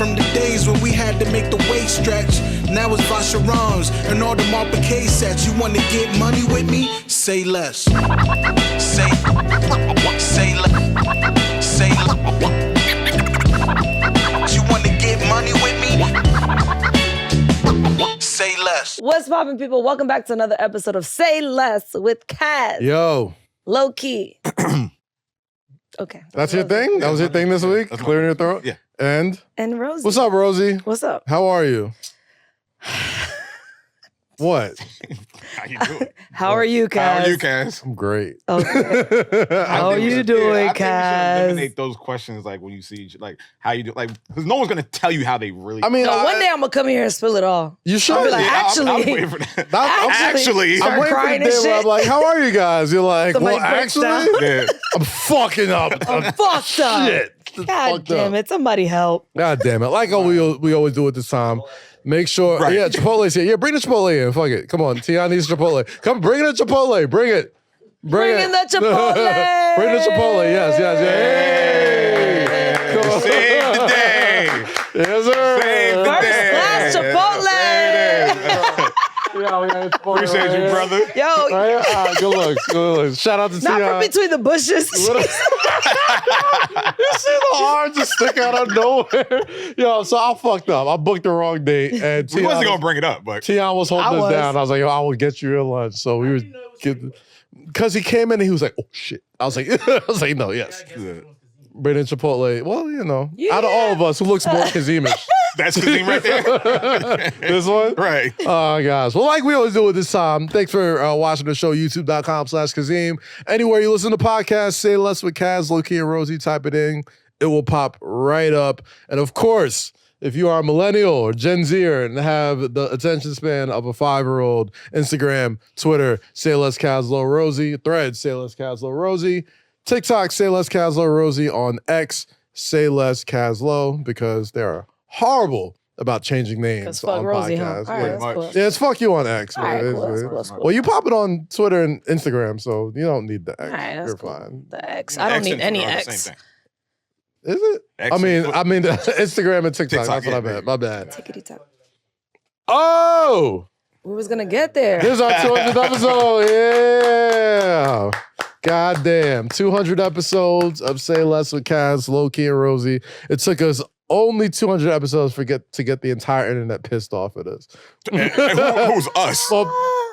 From the days when we had to make the waist stretch. Now it's Vacherons and all the Marpicay sets. You wanna get money with me? Say less. Say you wanna get money with me? Say less. What's poppin', people? Welcome back to another episode of Say Less with Kaz. Yo. Lowkey. Okay. That's your thing? That was your thing this week? Clearing your throat? Yeah. And Rosy. what's up, Rosy? What's up? How are you? What? How you doing? How are you, Kaz? How are you, Kaz? I'm great. Okay. How are you doing, I think we should Kaz? eliminate those questions, like when you see, like how you do, like because no one's gonna tell you how they really. I mean, No, one day I'm gonna come here and spill it all. You should. I'll be like, Yeah, actually, I'm waiting for that. actually, I'm waiting for crying the and day where I'm shit. like, how are you guys? You're like, Somebody well, breaks actually, down. Yeah. I'm fucking up. I'm fucked up. Shit. God Fucked damn up. it. Somebody help. God damn it. Like we always do at this time. Make sure, Right. yeah, Chipotle's here. Yeah, bring the Chipotle in. Fuck it. Come on. Tia needs Chipotle. Come, bring in the Chipotle. Bring it. Bring in the Chipotle. Bring the Chipotle. Yes. Hey. Come on. Save the day. Yes, sir. Save the First day. class Chipotle. Yeah, we got Chipotle. Appreciate you, brother. Yo, Right? Good looks. Shout out to not Tia. from between the bushes. You see the arm just stick out of nowhere. Yo, so I fucked up. I booked the wrong date, and We wasn't gonna bring it up, but Tion was holding us down. I was like, yo, I will get you your lunch. So we were because he came in and he was like, oh shit. I was like, no, yes. Bring in Chipotle. Well, you know, out of all of us, who looks more Kazeemish? that's the thing right there. This one? Right. Oh, guys. Well, like we always do at this time, thanks for watching the show, youtube.com/Kazeem. Anywhere you listen to podcasts, Say Less with Kaz, Lowkey, and Rosy, type it in. It will pop right up. And of course, if you are a millennial or Gen Zer and have the attention span of a 5-year-old, Instagram, Twitter, Say Less Kaz, Low Rosy, Threads, Say Less Kaz, Low Rosy, TikTok, Say Less Kaz, Low Rosy, on X, Say Less Kaz, Low, because they're horrible about changing names fuck on Rosy, huh? podcasts. All right, that's cool. Yeah, it's fuck you on X. All right, It is, cool, that's man. cool, that's cool. Well, you pop it on Twitter and Instagram, so you don't need the X. All right, that's You're cool. fine. The X. I don't X need and any Twitter are the X. same thing. Is it? X I mean, and- Instagram and TikTok. TikTok, That's what I yeah, meant. My bad. Tickety tock. Oh, We was gonna get there. this is our 200th episode. Yeah. God damn. 200 episodes of Say Less with Kaz, Lowkey, and Rosy. It took us only 200 episodes to get the entire internet pissed off at us. And who's us? Well,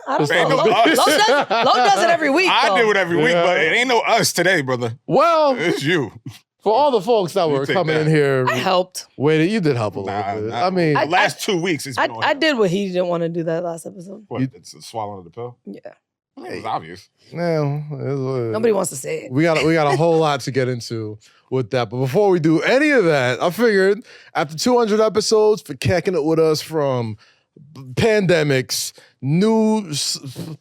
I don't Ain't know. no Lo us. does it every week. I though. do it every week, Yeah. but it ain't no us today, brother. well, It's you. for all the folks that were take coming that. in here, I helped. wait, you did help a little Nah, bit. nah. I mean, The last 2 weeks, it's been on I him. did what he didn't want to do that last episode. What, You- it's swallowing of the pill? Yeah. I mean, it was obvious. no, it is what it is. Nobody wants to say it. We got a whole lot to get into with that. But before we do any of that, I figured after 200 episodes for kicking it with us from pandemics, new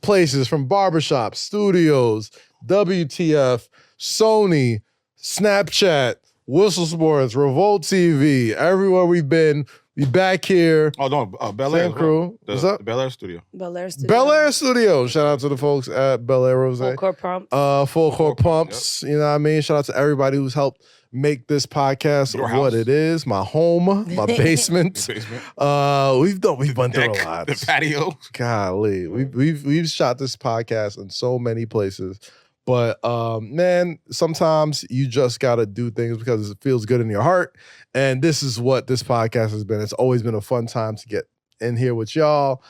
places, from Barbershop, studios, WTF, Sony, Snapchat, Whistle Sports, Revolt TV, everywhere we've been, we back here. Oh, no, Bel Air. Same crew. What's up? The Bel Air studio. Bel Air Studio. Bel Air Studios. Shout out to the folks at Bel Air Rose. Full court prompt. Full court pumps. You know what I mean? Shout out to everybody who's helped make this podcast Your what house. it is. My home, my basement. The basement. We've went through a Deck, lot. the patio. Golly, we've shot this podcast in so many places. But man, sometimes you just gotta do things because it feels good in your heart. And this is what this podcast has been. It's always been a fun time to get in here with y'all,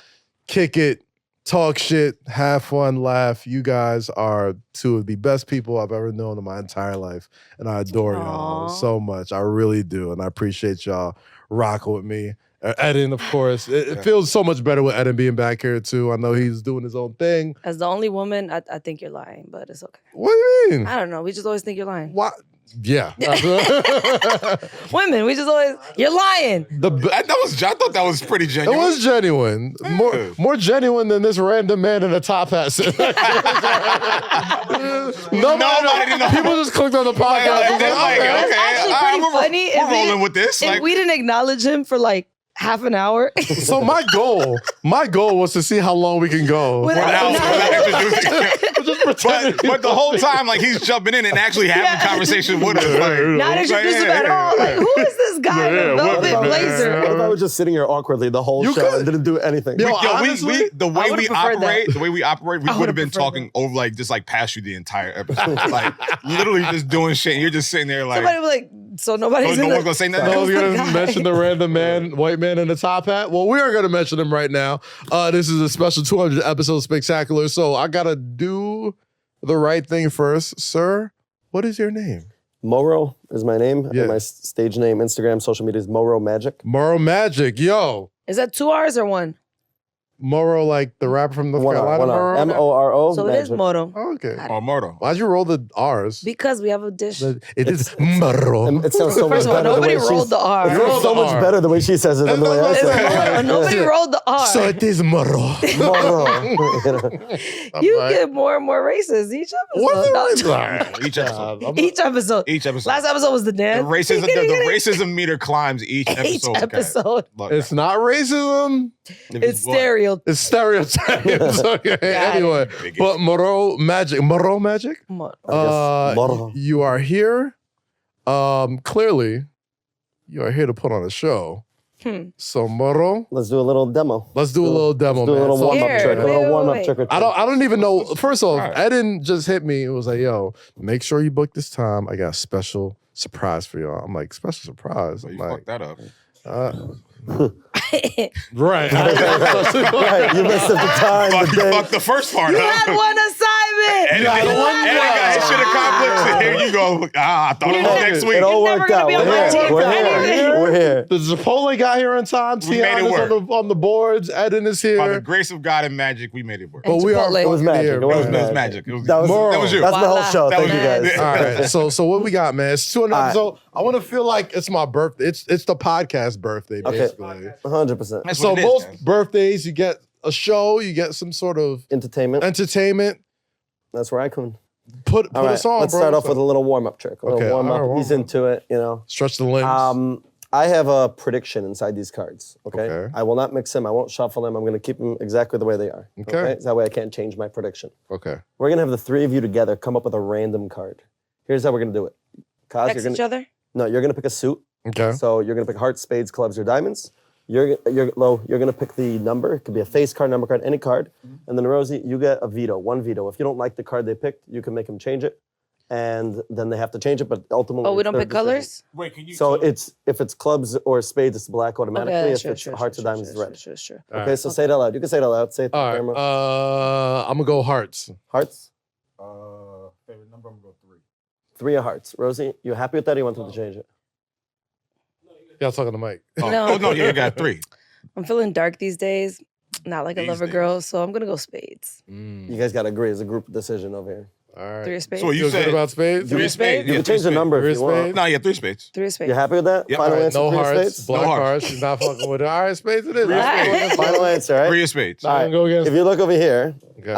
kick it, talk shit, have fun, laugh. You guys are two of the best people I've ever known in my entire life. And I adore y'all Aw. so much. I really do. And I appreciate y'all rocking with me. Eden, of course. It feels so much better with Eden being back here too. I know he's doing his own thing. As the only woman, I think you're lying, but it's okay. What do you mean? I don't know. We just always think you're lying. Why? Yeah. Women, we just always, you're lying. I thought that was pretty It genuine. was genuine. More genuine than this random man in a top hat. Nobody know. People just clicked on the podcast. and was like, okay. It's actually all pretty right, funny. We're if we rolling didn't- with this. If Like, we didn't acknowledge him for like half an hour. So my goal was to see how long we can go Without without introducing. just but the whole time, like he's jumping in and actually having conversation with us. Like, Not introduce him at all. Like, who is this guy in the velvet blazer? What if I was just sitting here awkwardly the whole show and didn't do anything? Yo, the way we operate, we would have been preferred talking over like just like past you the entire episode, like literally just doing shit. And you're just sitting there like, Somebody was like, so nobody's no in one's gonna say nothing. I was Who's the gonna guy? mention the random man, white man in the top hat. Well, we are gonna mention him right now. This is a special 200 episode spectacular. So I gotta do the right thing first, sir. What is your name? Moro is my name. Yeah. And my stage name, Instagram, social media is Moro Magic. Moro Magic. Yo, Is that 2 R's or 1? Moro, like the rapper from North One R, Carolina. one R. Moro? M-O-R-O. So it is Magic. Moro. Oh, okay. Oh, Murdo. Why'd you roll the R's? Because we have a dish. It is Moro. And it sounds so much First of all, better the way nobody rolled the R. It sounds so the much R. better the way she says it than the way I It's say it. Moro. Nobody rolled the R. So it is Moro. Moro. You get more and more racist each episode. What's No, Each episode. each episode. Each episode. Last episode was the The dance. racism meter climbs each episode. Each okay. episode. Look, It's not racism. It's what? stereo. It's stereotypes. Okay. Anyway, Biggest. but Moro Magic. Moro Magic. Moro. You are here. Clearly, you are here to put on a show. So Moro, Let's do a little demo. let's do a little demo, Do a man. little So- warm-up Here, trick. A wait, little wait, warm-up wait. trick or I don't even know. First off, All right. Eden just hit me. It was like, yo, make sure you book this time. I got a special surprise for y'all. I'm like, special surprise. So I'm you like, fucked that up. right. Right, you messed up the time, Fuck, the you day. fucked the first part You up. had one assignment. And got then one and it got job. shit accomplished. And here you go. I thought it was Hey, next week. It all You're never worked gonna out. be on We're my here. team We're for here. anything. We're here. The Chipotle got here on time. We made it Tiana's work. on the boards. Eden is By the here. grace of God and magic, we made it work. But we are Chipotle. It was fucking magic. here, It was man. It was magic. It was, That was, Moro. that was you. That's the whole Voila. show. That Thank was you you. guys. All right, so what we got, man? It's 200 All right. episodes. I want to feel like it's my birthday. It's the podcast birthday, Okay. basically. 100%. That's So what it is, most man. birthdays, you get a show, you get some sort of Entertainment. entertainment. That's where I come in. Put All right, us on, let's bro. start off with a little warm-up trick. A little Okay, warm-up. all right, Ease warm-up. into it, you know. Stretch the limbs. I have a prediction inside these cards, okay? Okay. I will not mix them. I won't shuffle them. I'm going to keep them exactly the way they are. Okay. So that way I can't change my prediction. Okay. We're going to have the three of you together come up with a random card. Here's how we're going to do it. Kaz, Text you're each going to other. No, you're going to pick a suit. Okay. So you're going to pick hearts, spades, clubs, or diamonds. You're Low, you're going to pick the number. It could be a face card, number card, any card. And then Rosie, you get a veto, one veto. If you don't like the card they picked, you can make them change it. And then they have to change it, but ultimately... Oh, we it's don't their pick decision. colors? Wait, can you? So if it's clubs or spades, it's black automatically. Okay, if sure, it's sure, hearts sure, or diamonds, sure, it's red. sure. Okay, so say it out loud. You can say it out loud. Say it to the All camera. right. I'm gonna go hearts. Hearts. Favorite number, I'm gonna go 3. 3 of hearts. Rosie, you happy with that or you want them to change it? Y'all talking to Mike. No. No, you got 3. I'm feeling dark these days. Not like a These lover days. girl, so I'm gonna go spades. You guys got to agree. It's a group decision over here. All right. 3 of spades. So You you feel good said about spades? 3 of spades. You can change the number Three if you want. spades. No, yeah, 3 spades. 3 of spades. You happy with that? Yep. Final All right, answer, no 3 of hearts, spades? black No hearts. hearts. She's not fucking with it. All right, spades it is. Right. Final answer, all right? 3 of spades. All right. I'm gonna go against- If you look over here, Okay.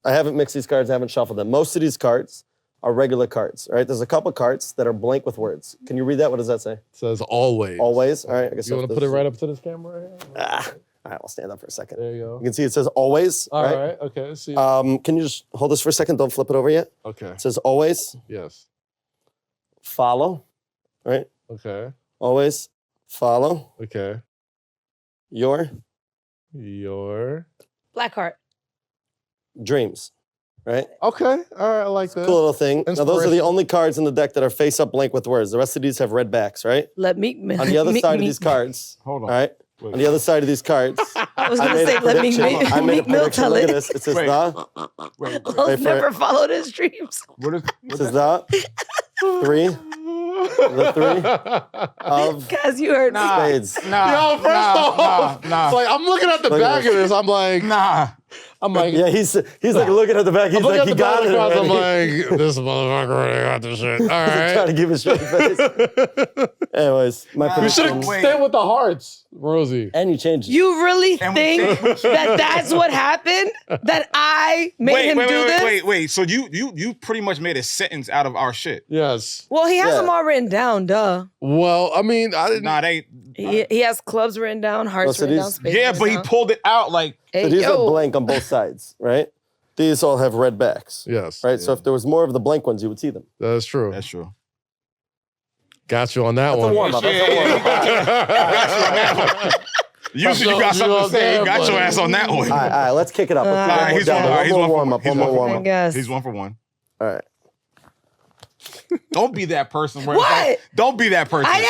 I haven't mixed these cards. I haven't shuffled them. Most of these cards are regular cards, all right? There's a couple cards that are blank with words. Can you read that? What does that say? It says always. Always. All right. I guess You want to put it right up to this camera right here? All right, I'll stand up for a second. There you go. You can see it says always. All right? right. Okay. Let's see. Can you just hold this for a second? Don't flip it over yet. Okay. It says always Yes. follow, right? Okay. Always follow Okay. your Black heart. dreams, right? Okay. All right. I like that. Cool little thing. Now, those are the Inspirational. only cards in the deck that are face up blank with words. The rest of these have red backs, right? Let me. On the other side of these cards, Hold all on. right? Wait. On the other side of these cards, I was I gonna made say, a let me prediction. I made a Meek Mill prediction. tell Look at it. this. It says Wait. the. Wait, I'll Wait for never it. followed his dreams. what is? It says the 3 the 3 of Guys, you heard me. spades. Nah, Yo, first off, nah. it's like I'm looking at the Look at back this. of this. I'm like, Nah. I'm like, Yeah, he's like looking at the back. He's I'm looking like, at he the back got of it the cards. I'm already. like, this motherfucker already got this shit. All Trying right. to keep a straight face. Anyways, my Nah. We should prediction. have Wait. stayed with the hearts, Rosie. And you changed it. You really And we think changed- that that's what happened? That I made him do this? Wait. So you pretty much made a sentence out of our shit. Yes. Well, he has Yeah. them all written down, duh. Well, I mean, I didn't. Nah, they. He has clubs written down, hearts so written these- down, spades Yeah, written but he down. pulled it out like. Hey, So these yo. are blank on both sides, right? these all have red backs. Yes. Right? So if there was more of the blank ones, you would see them. That's true. That's true. Got you on that That's a one. warm-up. That's a warm-up. Usually you got something to say. You got your ass on that one. All right, let's kick it up. Let's do He's one more one warm-up. One more warm-up. Yes. He's 1 for 1. All right. Don't be that person. Where What? Don't be that person. I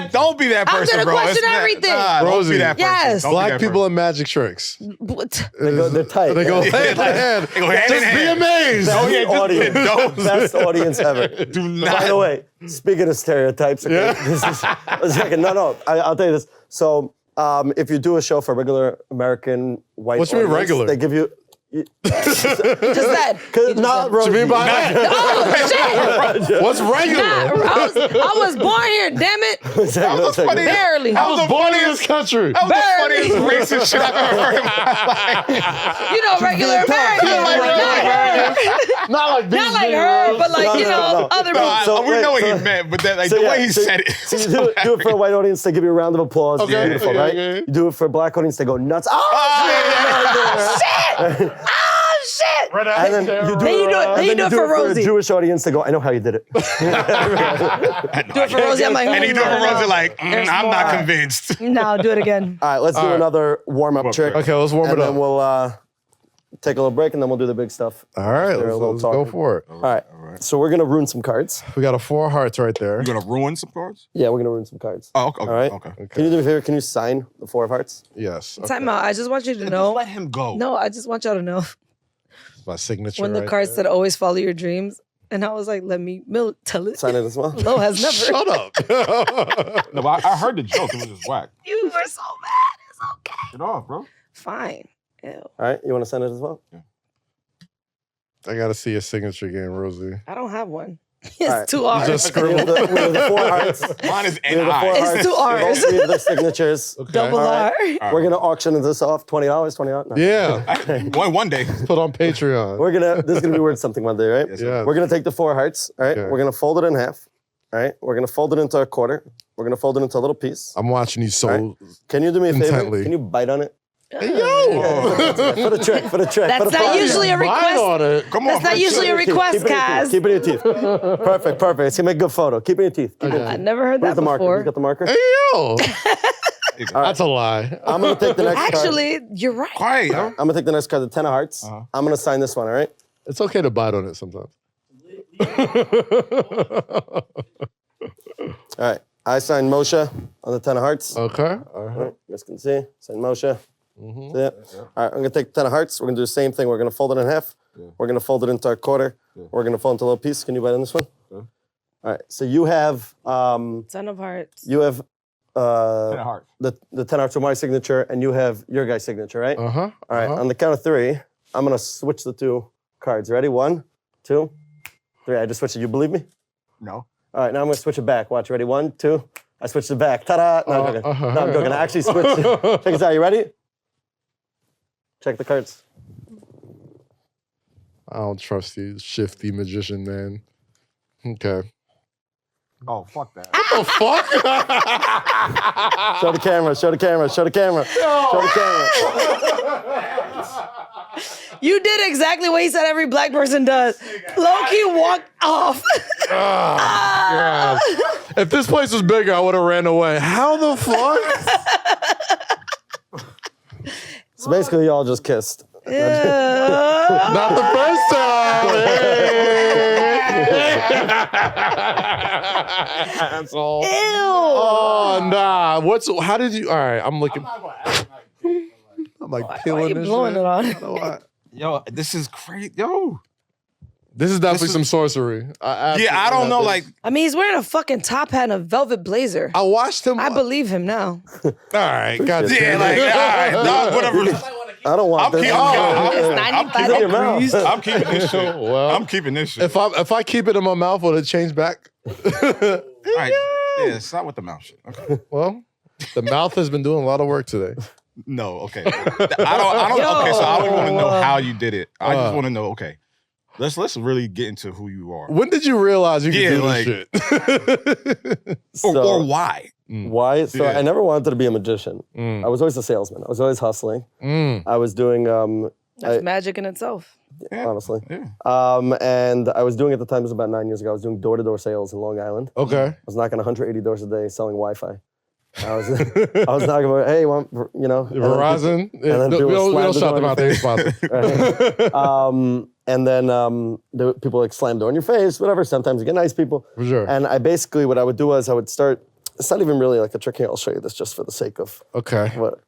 am. Don't be that I'm person, gonna bro. question It's not- everything. Nah, don't Rosie. be that person. Yes. Don't be Black that people person. and magic tricks. What? They're tight. They go hand in hand. They go hand in Just be hand. amazed. Oh, yeah, just- audience. don't. Best audience ever. Do not. By the way, speaking of stereotypes, okay, Yeah. this is a second. No, I'll tell you this. So, if you do a show for regular American white What you mean audience, regular? they give you. Just that. Not What you mean Rosie. by that? Oh, shit. What's regular? I was born here, damn it. Second. Barely. I was born in this country. That was Barely. the funniest racist shit I've ever heard in my life. You know, regular American. Not like these Not like niggas. her, but like, No, you no, know, no. other No, people. We know what he meant, but that, like, the way he said it. So you do it for a white audience, they give you a round of applause. It's Okay, beautiful, okay, right? okay. You do it for a black audience, they go nuts. Oh, Shit! Oh, shit! and then you do Then you do it- and then you do it for a Rosie. Jewish audience, they go, I know how you did it. Do it for Rosie. I'm like, And he do it for Rosie like, There's I'm more. not convinced. No, do it again. All right, let's do another warm-up trick. Okay, let's warm And it up. then we'll take a little break, and then we'll do the big stuff. All right, After a little let's go talking. for it. All right, so we're going to ruin some cards. We got a 4 hearts right there. You're gonna ruin some cards? Yeah, we're going to ruin some cards. Oh, okay. All right. Okay. Can you do me a favor? Can you sign the 4 of hearts? Yes. Okay. Time out. I just want you to Just know. let him go. No, I just want y'all to know. My signature. When the right card there. said always follow your dreams, and I was like, let me tell it. Sign it as well. Lo has never. Shut up. No, but I heard the joke. It was just whack. You were so mad. It's okay. Get off, bro. Fine. Ew. All right, you want to sign it as well? I gotta see your signature game, Rosie. I don't have one. It's right. too You hard. just We have the 4 hearts. Mine is We have the 4 NI. It's hearts. 2 We R's. both need the signatures. Double All R. right. We're going to auction this off. $20, $20. No. Yeah. One day. Put on Patreon. This is going to be worth something one day, right? Yes, Yeah. We're going to take the 4 hearts, all right? Okay. We're going to fold it in half, all right? We're going to fold it into a quarter. We're going to fold it into a little piece. I'm watching you so. All Can you do me a favor? Intently. Can you bite on it? Hey, yo! For the trick, for the trick. That's for the not prize. usually a Bite request. on it. Come on. That's not bro. usually a Keep it in your request, teeth. guys. Keep it in your teeth. Perfect. It's going to make a good photo. Keep it in your teeth. Keep it in your I teeth. never heard Where's that the marker? before. You got the marker? Hey, yo! That's a lie. I'm going to take the next card. Actually, you're right. Quiet, yo. I'm going to take the next card, the 10 of hearts. Uh-huh. I'm going to sign this one, all right? It's okay to bite on it sometimes. All right. I sign Moshe on the 10 of hearts. Okay. All All right. right, you guys can see. Sign Moshe. Mhm. Yeah. All right, I'm gonna take the 10 of hearts. We're gonna do the same thing. We're gonna fold it in half. We're gonna fold it into a quarter. We're gonna fold it into a little piece. Can you bite on this one? All right. So you have Son of Hearts. Ten of the hearts. 10 of hearts with my signature, and you have your guy's signature, right? Uh huh. All right. On the count of 3, I'm gonna switch the 2 cards. Ready? 1, 2, 3. I just switched it. You believe me? No. All right. Now I'm gonna switch it back. Watch. Ready? 1, 2. I switched it back. Ta-da! No, I'm joking. Uh-huh. No, I'm joking. I actually switched it. Check this out. You ready? Check the cards. I don't trust you, shifty magician man. Okay. Oh, fuck that. The fuck? Show the camera. Show the camera. Show the camera. Show the camera. You did exactly what he said every black person does. Lowkey walked off. God. If this place was bigger, I would have ran away. How the fuck? So basically, y'all just kissed. Not the first time. That's all. Ew. Oh nah. How did you? All right, I'm looking. I'm like Why peeling you this blowing shit. it on? I don't know why. Yo, this is crazy. Yo. This is definitely This is- some sorcery. Yeah, I don't know. Like, I mean, he's wearing a fucking top hat and a velvet blazer. I watched him. I believe him now. All right, God Appreciate yeah, damn like, it. all right, no, whatever. I don't want I'm this. keeping- Keep it in your mouth. I'm keeping this shit. Well, I'm keeping this shit. if I keep it in my mouth, will it change back? All right. Yeah, stop with the mouth shit. Okay. Well, the mouth has been doing a lot of work today. No, okay. I don't okay, so I don't want to know how you did it. I just want to know, okay. Let's really get into who you are. When did you realize you could Yeah, do like- this shit? Or why. Why? So Yeah. I never wanted to be a magician. I was always a salesman. I was always hustling. I was doing. That's magic in itself. honestly. Yeah. And I was doing at the time, it was about 9 years ago, I was doing door-to-door sales in Long Island. Okay. I was knocking 180 doors a day selling Wi-Fi. I was knocking about, hey, you know. Verizon. then we people don't slam the shout door them in out. your They sponsor. Right. And then people like slam door in your face, whatever. Sometimes you get nice people. For sure. And I basically, what I would do is I would start, it's not even really like a trick here. I'll show you this just for the sake of Okay. what.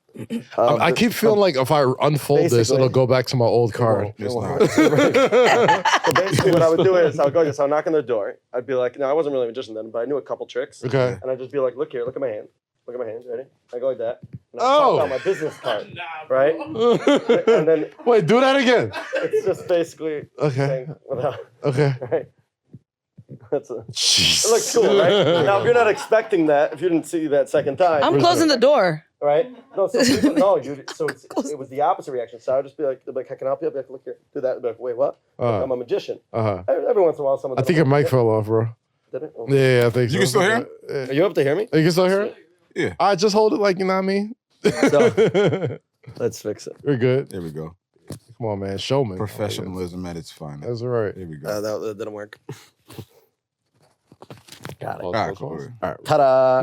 I keep feeling like if I unfold this, basically- it'll go back to my old card. It's not. So basically what I would do is I would go, so I would knock on their door. I'd be like, no, I wasn't really a magician then, but I knew a couple tricks. Okay. And I'd just be like, look here, look at my hand. Look at my hand, ready? I go like that. And I Oh. pop out my business card, right? And then Wait, do that again. it's just basically Okay. saying without, Okay. right? That's a, Jeez. it looks cool, right? Now, if you're not expecting that, if you didn't see that second time, I'm closing the door. right? No, so people, no, you. So it was the opposite reaction. So I would just be like, they'd be like, I can help you. I'd be like, look here, do that. I'd be like, wait, what? I'm a magician. Uh-huh. Every once in a while, someone. I think your mic fell off, bro. Did it? Oh. Yeah, I think so. You can still hear him? Yeah. Are you able to hear me? You can still hear it? Yeah. I just hold it like, you know what I mean? So let's fix it. We're good. There we go. Come on, man. Showman. Professionalism at its finest. That's right. There we go. That didn't work. Got it. All right, cool. All right. Ta-da!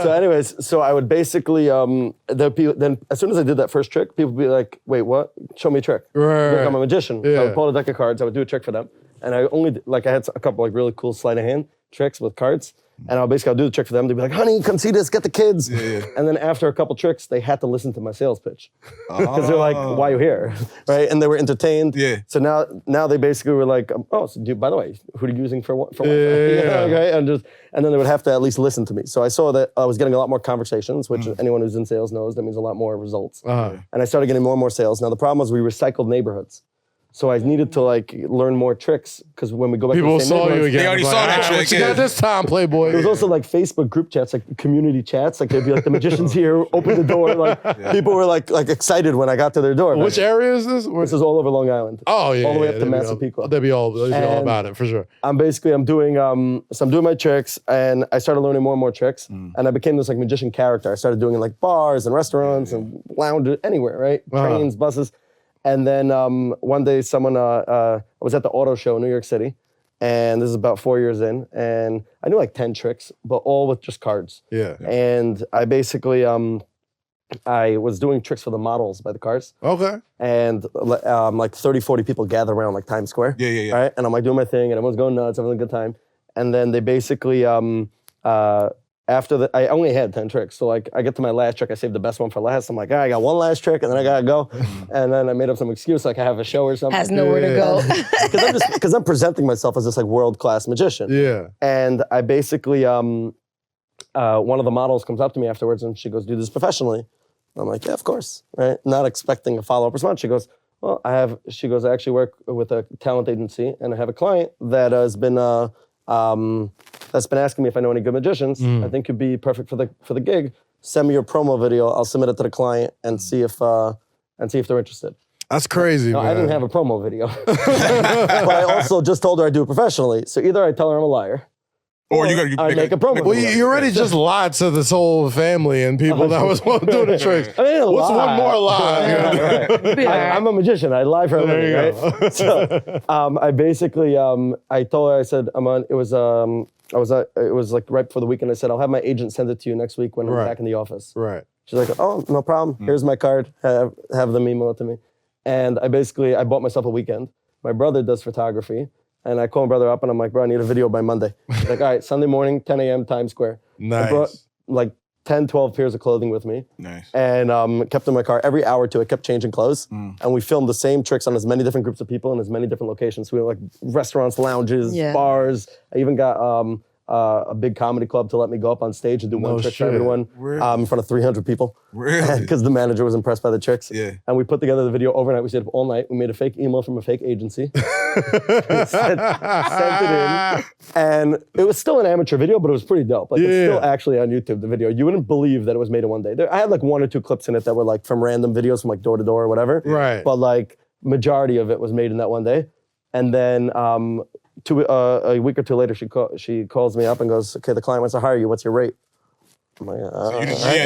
So, anyways, so I would basically then as soon as I did that first trick, people would be like, "Wait, what? Show me a trick." Right. Like I'm a magician. So I Yeah. would pull out a deck of cards. I would do a trick for them, and I only I had a couple like really cool sleight of hand tricks with cards. And I'll do the trick for them. They'd be like, honey, come see this, get the kids. Yeah. And then after a couple tricks, they had to listen to my sales pitch. Because they're like, why are you here? Right? And they were entertained. Yeah. So now they basically were like, oh, so by the way, who are you using for what? Yeah. Okay. And then they would have to at least listen to me. So I saw that I was getting a lot more conversations, which anyone who's in sales knows that means a lot more results. Uh-huh. And I started getting more and more sales. Now the problem was we recycled neighborhoods. So I needed to like learn more tricks because when we go back People to the same saw you neighborhoods, again. They already Like, saw that "Ah, trick, what you yeah." got this time, Playboy. there was also like Facebook group chats, like community chats. Like they'd be like, the magician's here, open the door. Like people were like excited when I got to their door. Which area is this? This is all over Long Island. Oh, yeah. all the way up yeah, to they'd be all- Massapequa. They'd be all And- about it, for sure. I'm doing my tricks, and I started learning more and more tricks, and I became this like magician character. I started doing it like bars and restaurants and lounges, anywhere, right? Trains, buses. And then one day someone, I was at the auto show in New York City, and this is about 4 years in, and I knew like 10 tricks, but all with just cards. Yeah. And I basically, I was doing tricks for the models by the cars. Okay. And like 30, 40 people gather around like Times Square. Yeah. Right? And I'm like doing my thing, and everyone's going nuts, having a good time. And then they basically, after I only had 10 tricks. So like I get to my last trick, I saved the best one for last. I'm like, I got one last trick, and then I gotta go. And then I made up some excuse, like I have a show or something. Has nowhere to go. Because I'm presenting myself as this like world-class magician. Yeah. And I basically, one of the models comes up to me afterwards and she goes, do this professionally. I'm like, yeah, of course, right? Not expecting a follow-up response. She goes, well, I actually work with a talent agency, and I have a client that has been, that's been asking me if I know any good magicians. I think you'd be perfect for the gig. Send me your promo video. I'll submit it to the client and see if they're interested. That's crazy, No, man. I didn't have a promo video, but I also just told her I do it professionally. So either I tell her I'm a liar, Or you gotta I make a promo Well, video. you already just lied to this whole family and people that was doing the tricks. I mean, What's one more lie? Right. Be all right. I'm a magician. I lie for a There living, you go. right? So I basically, I told her, I said, it was like right before the weekend. I said, I'll have my agent send it to you next week when I'm Right. back in the office. Right. She's like, oh, no problem. Here's my card. Have them email it to me. And I bought myself a weekend. My brother does photography. And I call my brother up and I'm like, bro, I need a video by Monday. He's like, all right, Sunday morning, 10 a.m., Times Square. Nice. I brought like 10, 12 pairs of clothing with me. Nice. And kept in my car every hour or two. I kept changing clothes. And we filmed the same tricks on as many different groups of people in as many different locations. So we went like restaurants, lounges, Yeah. bars. I even got a big comedy club to let me go up on stage and do one trick for shit. everyone Really? in front of 300 people. Really? Because the manager was impressed by the tricks. Yeah. And we put together the video overnight. We stayed up all night. We made a fake email from a fake agency. sent it in. And it was still an amateur video, but it was pretty dope. Like it's still actually on YouTube, the video. You wouldn't believe that it was made in one day. I had like one or two clips in it that were like from random videos from like door to door or whatever. Right. But like majority of it was made in that one day. And then a week or two later, she calls me up and goes, okay, the client wants to hire you. What's your rate? I'm like,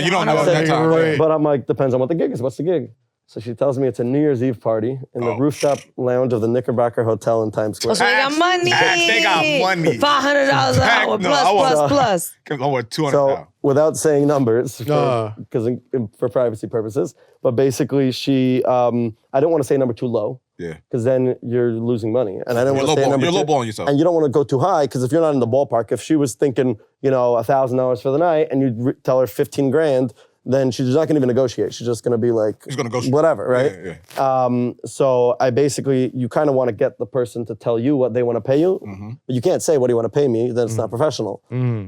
You don't know at that time. Right. but I'm like, depends on what the gig is. What's the gig? So she tells me it's a New Year's Eve party in the rooftop lounge of the Knickerbocker Hotel in Times Square. Oh, so they got money. They got money. $500 an hour, plus. I want 200 So without saying numbers, because for privacy purposes, but basically she, I didn't want to say number too low. Yeah. Because then you're losing money. And I didn't want to say number You're two. lowballing yourself. And you don't want to go too high, because if you're not in the ballpark, if she was thinking, $1,000 for the night and you tell her 15 grand, then she's not going to even negotiate. She's just going to be like, She's gonna go whatever, right? Yeah. So I basically, you kind of want to get the person to tell you what they want to pay you, but you can't say, what do you want to pay me? Then it's not professional.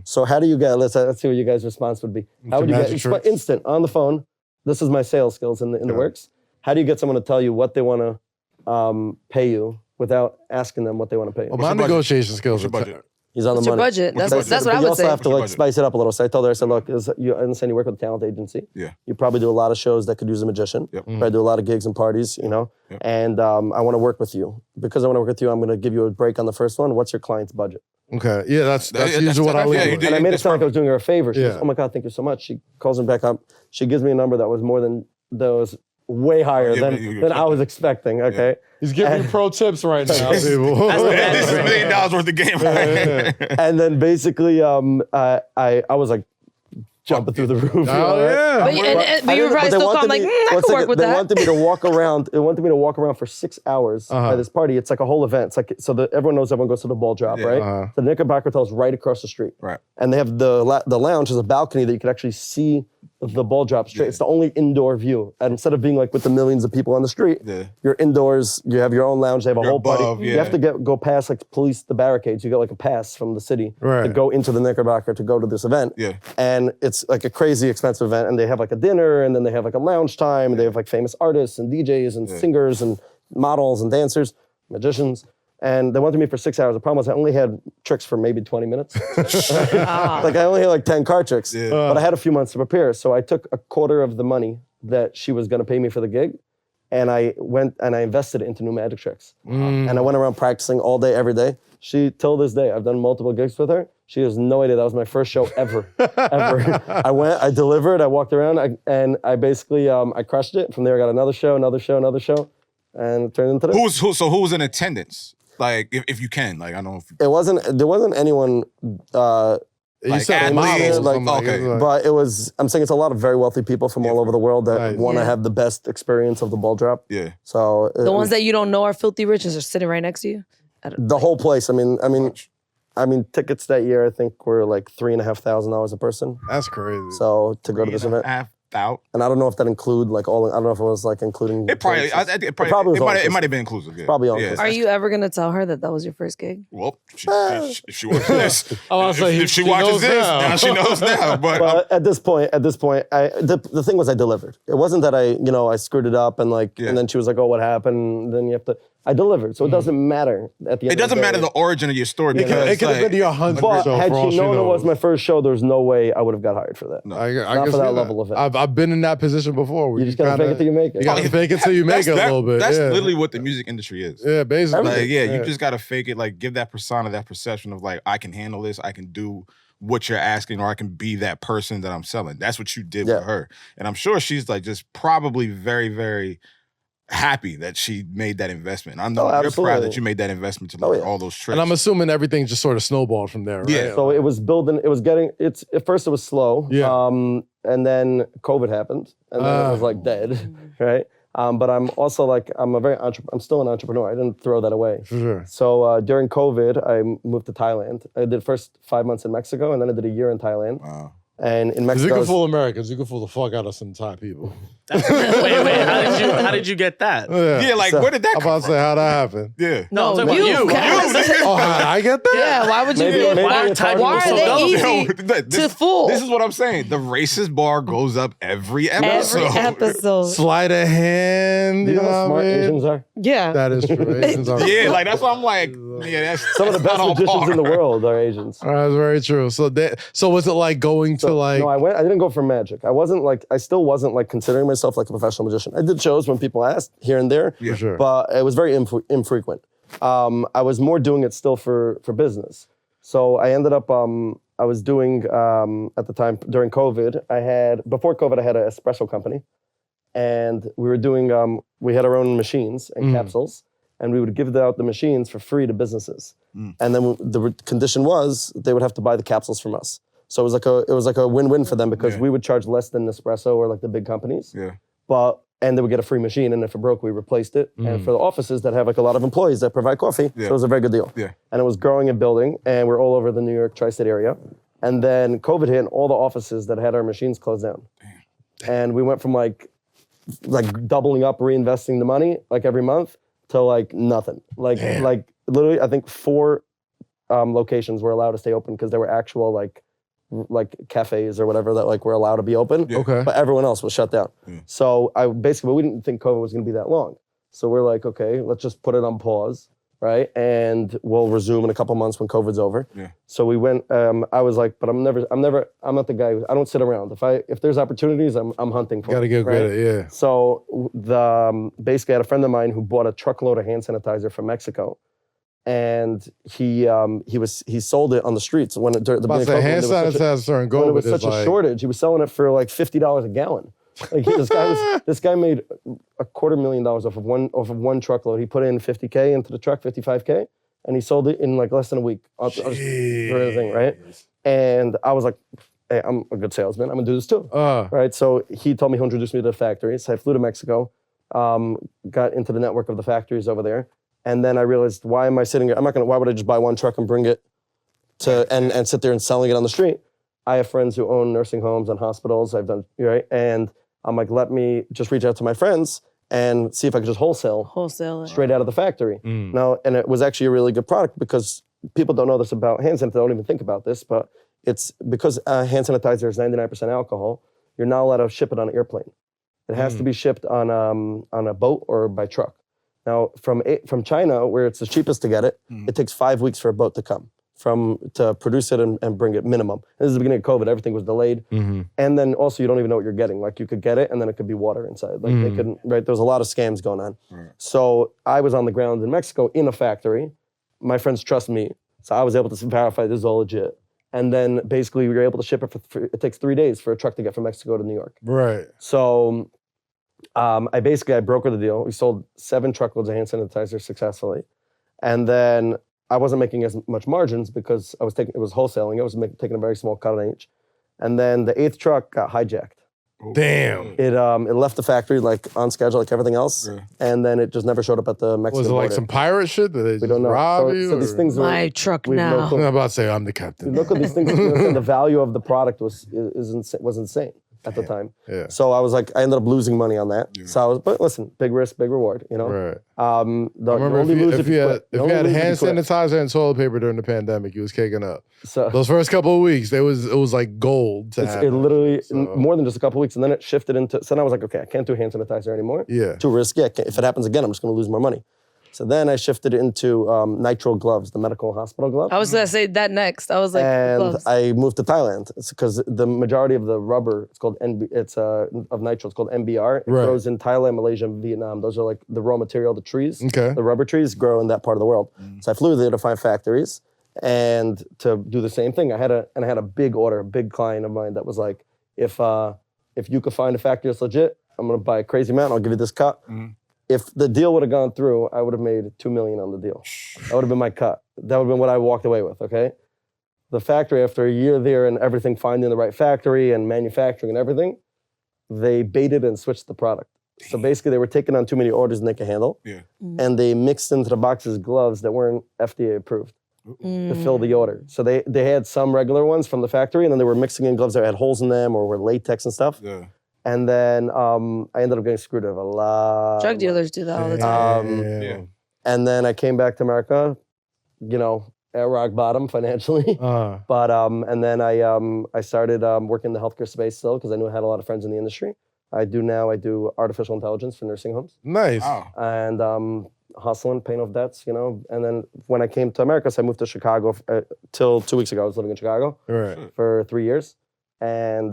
So how do you get, let's see what you guys' response would be. How would you get, instant, on the phone, this is my sales skills in the works. How do you get someone to tell you what they want to pay you without asking them what they want to pay you? Well, my negotiation skills are budget. He's on What's the your money. budget? That's What's your what But I you would also say. have to budget? spice it up a little. So I told her, I said, look, I understand you work with a talent agency. Yeah. You probably do a lot of shows that could use a magician. Yep. Probably do a lot of gigs and parties, Yep. And I want to work with you. Because I want to work with you, I'm going to give you a break on the first one. What's your client's budget? Okay, yeah, that's usually what I yeah, leave you with. did. And I made it sound like I was doing her a favor. She Yeah. goes, oh my God, thank you so much. She calls me back up. She gives me a number that was more than, that was way higher than I was expecting, okay? He's giving you pro tips right now, people. This is $1 million worth of game. And then basically, I was like jumping through the roof. Oh, yeah. But you were probably still calm, like, I could work with They that. wanted me to walk around. They wanted me to walk around for 6 hours at this party. It's like a whole event. It's like, so that everyone knows everyone goes to the ball drop, right? The Knickerbocker Hotel is right across the street. Right. And they have the lounge is a balcony that you can actually see the ball drop straight. It's the only indoor view. And instead of being like with the millions of people on the street, you're indoors, you have your own lounge, they have a whole above, party. You have to go past like the barricades. You get like a pass from the city to go into the Knickerbocker to go to this event. Yeah. And it's like a crazy expensive event. And they have like a dinner, and then they have like a lounge time. And they have like famous artists and DJs and singers and models and dancers, magicians. And they wanted me for 6 hours. The problem was I only had tricks for maybe 20 minutes. Like I only had like 10 card tricks, but I had a few months to prepare. So I took a quarter of the money that she was gonna pay me for the gig, and I went and I invested it into new magic tricks. And I went around practicing all day, every day. She, till this day, I've done multiple gigs with her. She has no idea that was my first show ever, ever. I went, I delivered, I walked around, and I basically, I crushed it. From there, I got another show, and it turned into this. Who was in attendance? Like, if you can, like, I don't know if There wasn't anyone, You said athletes, models. okay. but it was, I'm saying it's a lot of very wealthy people from all over the world that want to have the best experience of the ball drop. Yeah. So The ones that you don't know are filthy rich and are sitting right next to you. the whole place, I mean, tickets that year I think were like $3,500 a person. That's crazy. So to go to this event, and I don't know if that include like all. I don't know if it was like including. It probably, it probably was it might have been inclusive. Yeah. Probably all yeah. inclusive. Are you ever gonna tell her that was your first gig? Well, if she watches this, if she she watches knows this, now. now she knows now. But at this point, the thing was I delivered. It wasn't that I screwed it up and and then she was like, oh, what happened? Then you have to. I delivered, so it doesn't matter at the end. It doesn't matter the origin of your story because It could have been your 100th But show had for all she she known it knows. was my first show, there's no way I would have got hired for that. I Not can for see that level of it. I've been in that position before. Where You just gotta fake it till you make it. You gotta fake it till you make it a little bit. That's yeah. literally what the music industry is. Yeah, basically. Like, you just gotta fake it. Like, give that persona, that perception of like, I can handle this. I can do what you're asking, or I can be that person that I'm selling. That's what you did for her, and I'm sure she's like just probably very, very happy that she made that investment. I know you're proud that you made that investment to learn all those tricks. And I'm assuming everything just sort of snowballed from there, right? Yeah. So it was building. It was getting. At first it was slow. Yeah. And then COVID happened, and then it was like dead, right? But I'm also like I'm still an entrepreneur. I didn't throw that away. For sure. So during COVID, I moved to Thailand. I did first 5 months in Mexico, and then I did a year in Thailand. Wow. And in Because you Mexico, can fool Americans. You can fool the fuck out of some Thai people. Wait, how did you get that? Yeah, like where did that I'm come about to say, how'd that happen? Yeah. No, I'm talking you. about you. Oh, how'd I get that? Yeah, why would you? Maybe Why it's hard are to they know. easy to fool? This is what I'm saying. The racist bar goes up every episode. Every episode. Sleight of hand. Do you know how what smart I mean? Asians are? Yeah. That is true. Asians are Yeah, like that's why I'm like, yeah, that's Some of the that's best not on magicians par. in the world are Asians. That's very true. So was it like going to like? No, I didn't go for magic. I still wasn't like considering myself like a professional magician. I did shows when people asked here and there, For sure. but it was very infrequent. I was more doing it still for business. So I ended up, I was doing, at the time during COVID, before COVID, I had an espresso company. and we were doing, we had our own machines and capsules, and we would give out the machines for free to businesses. And then the condition was they would have to buy the capsules from us. So it was like a win-win for them because we would charge less than Nespresso or like the big companies. And they would get a free machine, and if it broke, we replaced it. And for the offices that have like a lot of employees that provide coffee, so it was a very good deal. And it was growing and building, and we're all over the New York tri-state area. And then COVID hit, and all the offices that had our machines closed down. And we went from like doubling up, reinvesting the money like every month to like nothing. Like literally, I think 4 locations were allowed to stay open because there were actual like cafes or whatever that like were allowed to be open. But everyone else was shut down. So we didn't think COVID was going to be that long. So we're like, okay, let's just put it on pause, right? And we'll resume in a couple months when COVID's over. So we went. I was like, but I'm not the guy. I don't sit around. If there's opportunities, I'm hunting for. Gotta get good at it, yeah. So basically, I had a friend of mine who bought a truckload of hand sanitizer from Mexico. And he sold it on the streets when during the beginning of COVID, hand sanitizer and when it COVID was such a shortage. He was selling it for like $50 a gallon. Like this guy made $250,000 off of one truckload. He put in $50K into the truck, $55K, and he sold it in like less than a week. For everything, right? And I was like, hey, I'm a good salesman. I'm gonna do this too, right? So he told me he'll introduce me to the factories. So I flew to Mexico, got into the network of the factories over there. And then I realized, why am I sitting here? Why would I just buy one truck and bring it to, and sit there and selling it on the street? I have friends who own nursing homes and hospitals. I've done, right? And I'm like, let me just reach out to my friends and see if I could just wholesale it. straight out of the factory. Now, and it was actually a really good product because people don't know this about hand sanitizer. They don't even think about this, but it's because hand sanitizer is 99% alcohol, you're not allowed to ship it on an airplane. It has to be shipped on a boat or by truck. Now, from China, where it's the cheapest to get it, it takes 5 weeks for a boat to come to produce it and bring it minimum. This is the beginning of COVID. Everything was delayed. And then also, you don't even know what you're getting. Like, you could get it, and then it could be water inside. Like, they couldn't, right? There was a lot of scams going on. So I was on the ground in Mexico in a factory. My friends trust me. So I was able to verify this is all legit. And then basically, we were able to ship it it takes 3 days for a truck to get from Mexico to New York. Right. So I brokered the deal. We sold 7 truckloads of hand sanitizer successfully. And then I wasn't making as much margins because it was wholesaling. I was taking a very small cut on each. And then the 8th truck got hijacked. Damn. It left the factory like on schedule, like everything else. And then it just never showed up at the Mexican Was it like border. some pirate shit? Did they We don't know. rob you? So these things My truck now. I'm about to say I'm the captain. Look at these things. The value of the product was insane at the time. Yeah. So I was like, I ended up losing money on that. So but listen, big risk, big reward, you know? Right. I Remember if you had hand sanitizer and toilet paper during the pandemic, you was caking up. So those first couple of weeks, it was like gold to have. It literally, more than just a couple of weeks, and then it shifted into, so then I was like, okay, I can't do hand sanitizer anymore. Yeah. Too risky. If it happens again, I'm just gonna lose more money. So then I shifted into nitrile gloves, the medical hospital gloves. I was gonna say that next. I was like, and gloves. I moved to Thailand. It's because the majority of the rubber, it's called of nitrile, it's called NBR. It grows in Thailand, Malaysia, and Vietnam. Those are like the raw material, the trees. The rubber trees grow in that part of the world. So I flew there to find factories and to do the same thing. I had a big order, a big client of mine that was like, if you could find a factory that's legit, I'm gonna buy a crazy amount. I'll give you this cut. If the deal would have gone through, I would have made $2 million on the deal. That would have been my cut. That would have been what I walked away with, okay? The factory, after a year there and everything, finding the right factory and manufacturing and everything, they baited and switched the product. So basically, they were taking on too many orders than they could handle. And they mixed into the boxes gloves that weren't FDA approved to fill the order. So they had some regular ones from the factory, and then they were mixing in gloves that had holes in them or were latex and stuff. And then I ended up getting screwed of a lot. Drug dealers do that all the time. And then I came back to America, you know, at rock bottom financially. But and then I started working in the healthcare space still because I knew I had a lot of friends in the industry. I do artificial intelligence for nursing homes. Nice. And hustling, paying off debts, you know. And then when I came to America, so I moved to Chicago till 2 weeks ago. I was living in Chicago for 3 years. And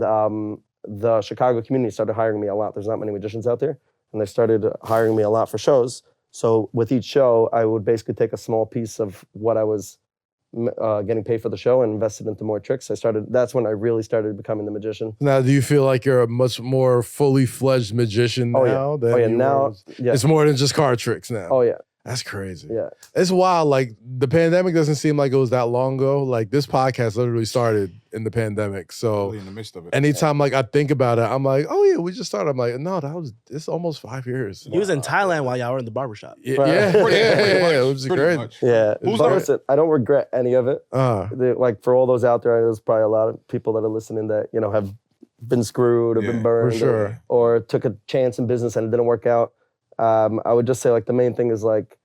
the Chicago community started hiring me a lot. There's not many magicians out there. And they started hiring me a lot for shows. So with each show, I would basically take a small piece of what I was getting paid for the show and invested into more tricks. That's when I really started becoming the magician. Now, do you feel like you're a much more fully fledged magician now? Oh yeah, now it's more than just card tricks now. Oh yeah. That's crazy. Yeah. It's wild. Like, the pandemic doesn't seem like it was that long ago. Like, this podcast literally started in the pandemic. So Really in the midst of it. anytime like I think about it, I'm like, oh yeah, we just started. I'm like, no, it's almost 5 years. He was in Thailand while y'all were in the barbershop. Yeah, Right. yeah, Pretty it was much, great. pretty much. Yeah. Who's But the- listen, I don't regret any of it. Like, for all those out there, there's probably a lot of people that are listening that, you know, have been screwed or Yeah, been burned for sure. or took a chance in business and it didn't work out. I would just say, like, the main thing is, like,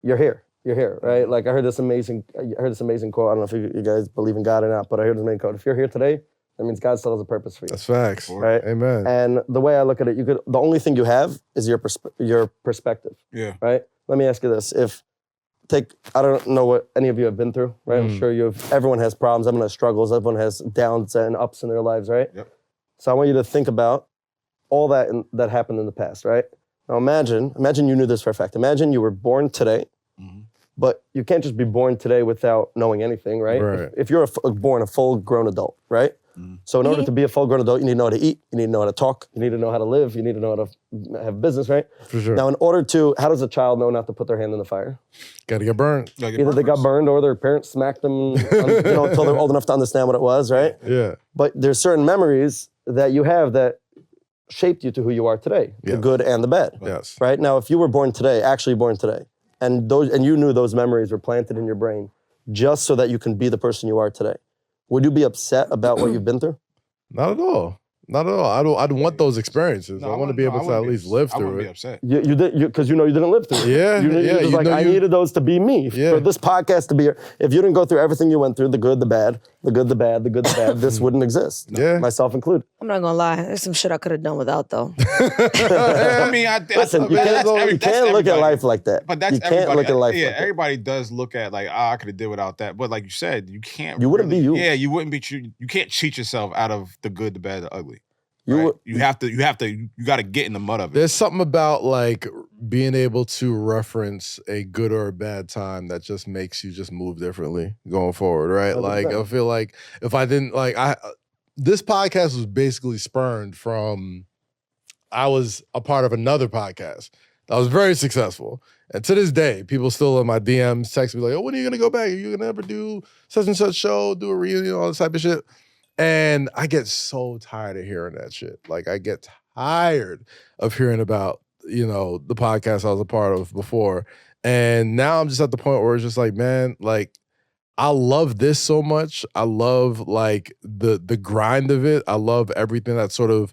you're here, right? Like, I heard this amazing quote. I don't know if you guys believe in God or not, but I heard this amazing quote. If you're here today, that means God still has a purpose for you. That's facts. Right? Amen. And the way I look at it, the only thing you have is your perspective, Yeah. right? Let me ask you this. I don't know what any of you have been through, right? I'm sure everyone has problems, everyone has struggles, everyone has downs and ups in their lives, right? Yep. So I want you to think about all that happened in the past, right? Now imagine you knew this for a fact. Imagine you were born today, but you can't just be born today without knowing anything, right? Right. If you're born a full-grown adult, right? So in order to be a full-grown adult, you need to know how to eat, you need to know how to talk, you need to know how to live, you need to know how to have business, right? For sure. Now, how does a child know not to put their hand in the fire? Gotta get burned. Either they got burned or their parents smacked them until they're old enough to understand what it was, right? Yeah. But there's certain memories that you have that shaped you to who you are today, the Yes. good and the bad. Yes. Right? Now, if you were born today, actually born today, and you knew those memories were planted in your brain just so that you can be the person you are today, would you be upset about what you've been through? Not at all. Not at all. I'd want those experiences. I want to be able to at least live I through wouldn't be it. upset. You did, because you didn't live through it. Yeah, You're yeah, just you like, know I you- needed those to be me. Yeah. For this podcast to be here. If you didn't go through everything you went through, the good, the bad, the good, the bad, the good, the bad, this wouldn't exist. Yeah. Myself included. I'm not gonna lie. There's some shit I could have done without though. I mean, Listen, you can't look at life like that. But that's you can't everybody. look at life Yeah, like that. everybody does look at like, I could have did without that. But like you said, you can't. You wouldn't be you. Yeah, you wouldn't be. You can't cheat yourself out of the good, the bad, the ugly. You right? would- You got to get in the mud of it. There's something about like being able to reference a good or a bad time that just makes you just move differently going forward, right? 100%. Like I feel like if I didn't like this podcast was basically spurned from I was a part of another podcast that was very successful. And to this day, people still in my DMs text me like, oh, when are you gonna go back? Are you gonna ever do such and such show, do a reunion, all this type of shit? And I get so tired of hearing that shit. Like I get tired of hearing about, the podcast I was a part of before. And now I'm just at the point where it's just like, man, like I love this so much. I love like the grind of it. I love everything that sort of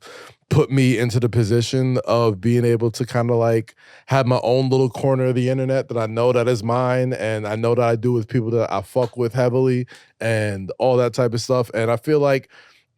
put me into the position of being able to kind of like have my own little corner of the internet that I know that is mine and I know that I do with people that I fuck with heavily and all that type of stuff. And I feel like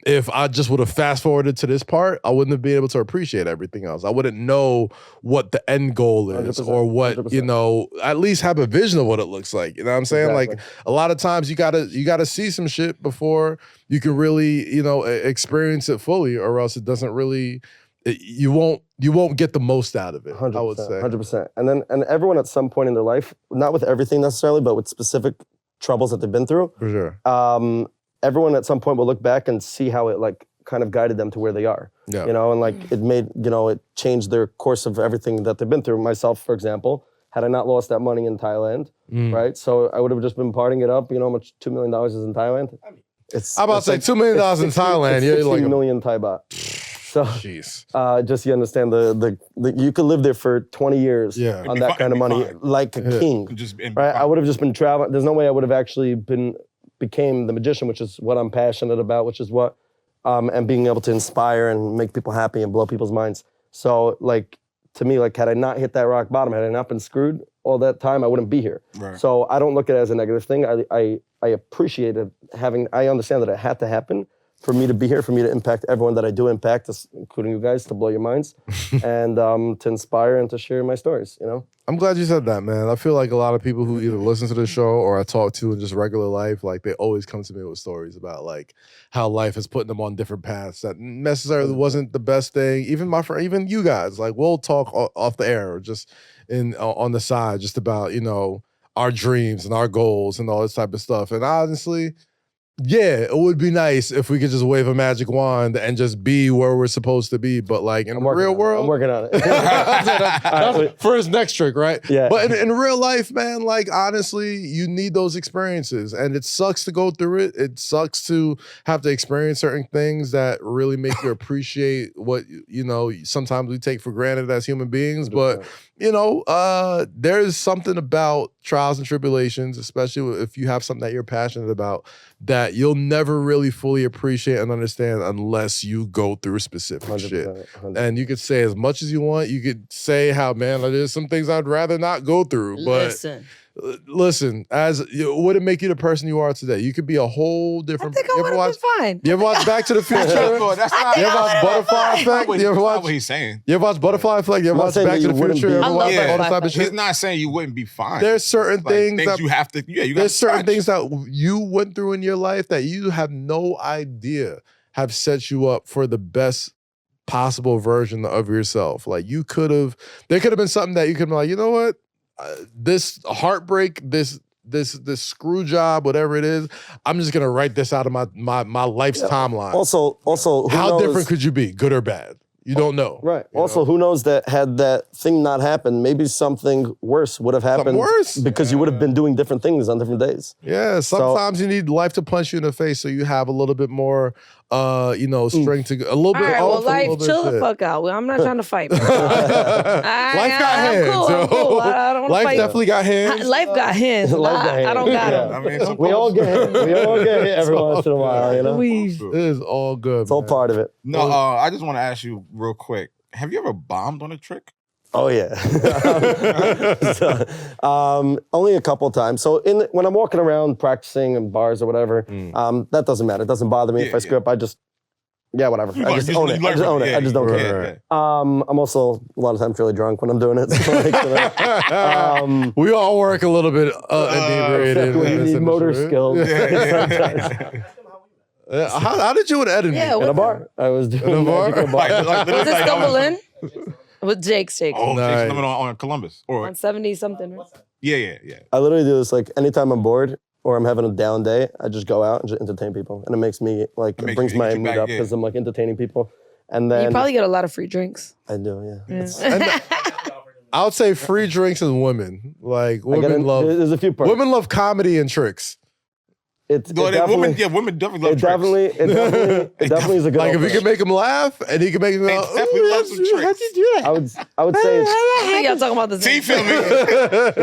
if I just would have fast forwarded to this part, I wouldn't have been able to appreciate everything else. I wouldn't know what the end goal is 100%, or what, 100%. at least have a vision of what it looks like. You know what I'm saying? Like Exactly. a lot of times you gotta see some shit before you can really, experience it fully, or else it doesn't really you won't get the most out of it, 100%, I would say. 100%. And everyone at some point in their life, not with everything necessarily, but with specific troubles that they've been through, For sure. everyone at some point will look back and see how it like kind of guided them to where they are. Yeah. And like it made, it changed their course of everything that they've been through. Myself, for example, had I not lost that money in Thailand, right? So I would have just been partying it up. You know how much $2 million is in Thailand? It's I'm about to say $2 million in Thailand. It's You're 16 like million Thai baht. So jeez. just you understand the you could live there for 20 years Yeah. on be that fine- kind of it'd be money fine. like a king. Right? I would have just been traveling. There's no way I would have actually became the magician, which is what I'm passionate about, which is what and being able to inspire and make people happy and blow people's minds. So like to me, like had I not hit that rock bottom, had I not been screwed all that time, I wouldn't be here. Right. So I don't look at it as a negative thing. I appreciated I understand that it had to happen for me to be here, for me to impact everyone that I do impact, including you guys, to blow your minds, and to inspire and to share my stories, I'm glad you said that, man. I feel like a lot of people who either listen to the show or I talk to in just regular life, like they always come to me with stories about like how life is putting them on different paths that necessarily wasn't the best thing. Even my friend, even you guys, like we'll talk off the air or just on the side, just about, our dreams and our goals and all this type of stuff. And honestly, yeah, it would be nice if we could just wave a magic wand and just be where we're supposed to be. But like in the real world, I'm working on it. that's for his next trick, right? Yeah. But in real life, man, like honestly, you need those experiences, and it sucks to go through it. It sucks to have to experience certain things that really make you appreciate what sometimes we take for granted as human beings. But there's something about trials and tribulations, especially if you have something that you're passionate about, that you'll never really fully appreciate and understand unless you go through specific 100%, shit. 100%. And you could say as much as you want. You could say how, man, there's some things I'd rather not go through. But listen, would it make you the person you are today? You could be a whole different. I think I would have been fine. You ever watch Back to the Future? That's not, You ever watch Butterfly Effect? You ever watch what he's saying. You ever watch Butterfly Effect? You ever I'm not watch saying Back that to you the wouldn't Future? be- You I ever love watch all this type of Butterfly shit? He's not saying you wouldn't be fine. There's certain Like, things that you have to. Yeah, you got. there's certain things that you went through in your life that you have no idea have set you up for the best possible version of yourself. Like there could have been something that you could be like, you know what, this heartbreak, this screw job, whatever it is, I'm just gonna write this out of my life's timeline. Also, who how knows, different could you be, good or bad? You don't know. Right. Also, who knows that had that thing not happened, maybe something worse would have happened. worse? Because you would have been doing different things on different days. Yeah, sometimes you need life to punch you in the face so you have a little bit more, strength to go. A little All bit. right, well, a little life, bit chill the shit. fuck out. I'm not trying to fight. Life Life got hands. I'm cool. I don't want to Life fight. definitely got hands. Life got hands. Life got I don't got hands. them. I mean, some We all get hit. We all get hit every once in a while, you know? Please. It is all good. It's all part of it. No, I just want to ask you real quick. Have you ever bombed on a trick? Oh yeah, only a couple times. So when I'm walking around practicing in bars or whatever, that doesn't matter. It doesn't bother me if I screw up. I just, whatever. I just own it. I just own it. I just don't care. I'm also a lot of times really drunk when I'm doing it. So We all work a little bit inebriated. when you need motor skills. How did you and Ed meet? Yeah, In a bar, I was doing In a bar? magic in a bar. Was it Stumble In? With Jake's Shake. Oh, Nice. Jake's on Columbus. Or On 70 something, right? yeah. I literally do this like anytime I'm bored or I'm having a down day, I just go out and just entertain people, and it makes me like makes it brings you- my get you mood back, up yeah. because I'm like entertaining people, and then You probably get a lot of free drinks. I do, yeah. I would say free drinks and women. Like I get women love. There's a few parts. Women love comedy and tricks. Women Women definitely love tricks. It definitely is a good. Like if opener. you can make them laugh and he can make them go, definitely love some tricks. how'd you do that? I would say it's, I think y'all talking about the T same. feel me.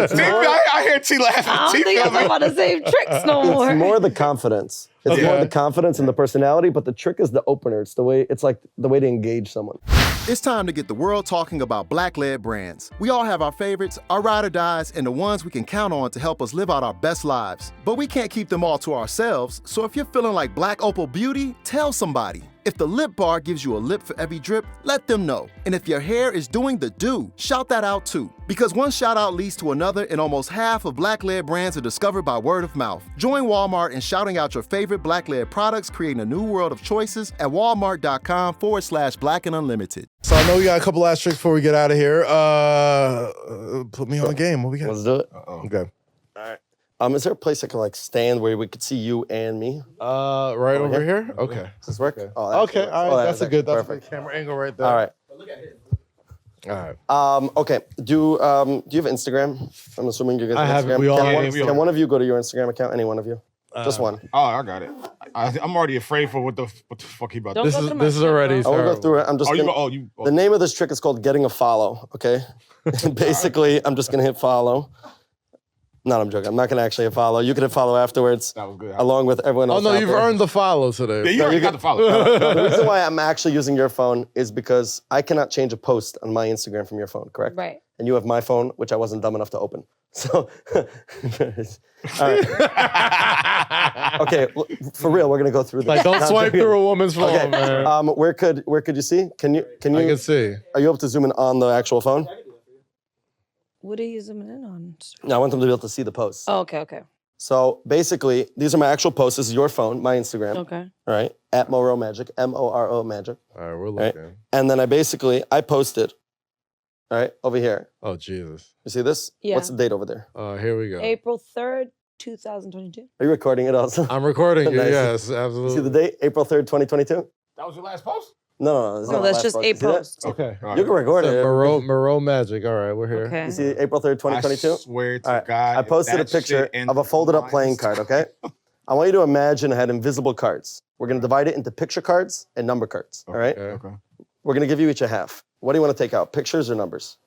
T, I hear T laughing. I don't T think y'all feel talking me. about the same tricks no more. it's more the confidence. It's more the confidence and the personality, but the trick is the opener. It's like the way to engage someone. It's time to get the world talking about Black-led brands. We all have our favorites, our ride or dies, and the ones we can count on to help us live out our best lives. But we can't keep them all to ourselves, so if you're feeling like Black Opal Beauty, tell somebody. If the lip bar gives you a lip for every drip, let them know. And if your hair is doing the do, shout that out too. Because one shout out leads to another, and almost half of Black-led brands are discovered by word of mouth. Join Walmart in shouting out your favorite Black-led products, creating a new world of choices at walmart.com/Black and Unlimited. So I know we got a couple last tricks before we get out of here. Put me on the game. What we got? Let's do it. Okay. Is there a place I can like stand where we could see you and me? Right over here? Okay. Does this work? Okay. Oh, that Okay, works. all Oh, right. That's a good perfect. camera angle right there. All right. All right. Okay. Do you have Instagram? I'm assuming you guys I have it. Instagram. We all Can have one- it. Can one of you go to your Instagram account? Any one of you? Just one. Oh, I got it. I'm already afraid for what the fuck he about to Don't do. go through my This is shit, already bro. I won't go terrible. through it. I'm just Oh, gonna, the name of this trick is called getting a follow, okay? Basically, I'm just gonna hit follow. No, I'm joking. I'm not gonna actually hit follow. You can hit follow afterwards. That was good. Along with everyone Oh else. no, out you've there. earned the follow today. Yeah, you already got the follow. The reason why I'm actually using your phone is because I cannot change a post on my Instagram from your phone, correct? Right. And you have my phone, which I wasn't dumb enough to open. So, all right. Okay, for real, we're gonna go through this. Like, don't swipe through a woman's phone, Okay. man. Where could you see? Can you? I can see. Are you able to zoom in on the actual phone? What are you zooming in on? No, I want them to be able to see the posts. Oh, okay. So basically, these are my actual posts. This is your phone, my Instagram. Okay. All right, at Moro Magic, Moro Magic. All right, we're Right. looking. And then I posted All right, over here. Oh, Jesus. You see this? Yeah. What's the date over there? Here we go. April 3rd, 2022. Are you recording it also? I'm recording you. Nice. Yes, You absolutely. see the date? April 3rd, 2022? That was your last post? No. It's No, not that's last just post. a You see that? post. Okay. All right. You can record it. Moro Magic. All right, we're here. Okay. You see April 3rd, 2022? I swear to All right, God. I if posted a that picture shit ends of a folded up in playing lines- card, okay? I want you to imagine I had invisible cards. We're gonna divide it into picture cards and number cards, all right? Okay. Okay. We're gonna give you each a half. What do you want to take out, pictures or numbers?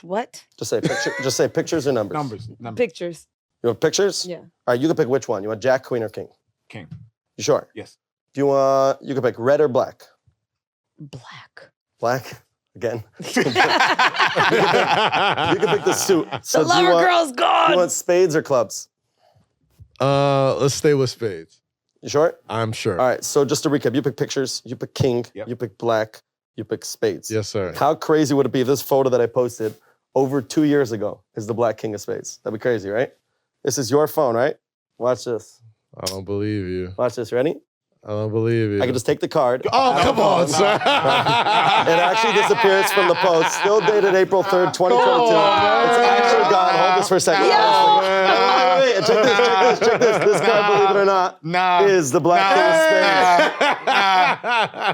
What? Just say picture. Just say pictures or numbers. Numbers. Pictures. You want pictures? Yeah. All right, you can pick which one. You want Jack, Queen, or King? King. You sure? Yes. Do you want? You can pick red or black. Black. Black. Again. You can pick the suit. So The lover girl's do gone. you want spades or clubs? Let's stay with spades. You sure? I'm sure. All right. So just to recap, you pick pictures. You pick king. Yep. You pick black. You pick spades. Yes, sir. How crazy would it be if this photo that I posted over 2 years ago is the black king of spades? That'd be crazy, right? This is your phone, right? Watch this. I don't believe you. Watch this. Ready? I don't believe you. I can just take the card. Oh, come on, sir. It actually disappears from the post. Still dated April 3rd, 2022. It's actually gone. Hold this for a second. Wait. Check this. This card, believe it or not, is the black king of spades.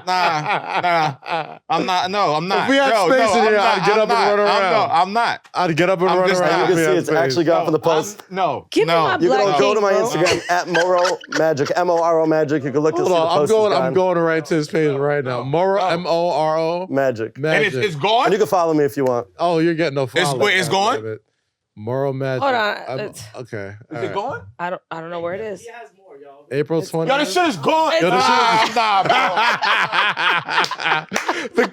Nah. I'm not. No, I'm not. If we had No, space in I'm here, not. I'd get up and I'm run not. around. I'm not. I'd get up and I'm run just around. not. You if can we see had it's space. actually gone from the post. No. Give me my You black can king, go to my bro. Instagram at Moro Magic, Moro Magic. You can look to see Hold the on, post is I'm gone. going right to his page right now. Moro, Moro Magic. And Magic. it's gone? And you can follow me if you want. Oh, you're getting no follow. wait, it's gone? Damn it. Moro Magic. Hold on, Okay. Is it gone? I don't know where it is. April 20th. Yo, this shit is gone. Yo, this shit is- Nah, bro. the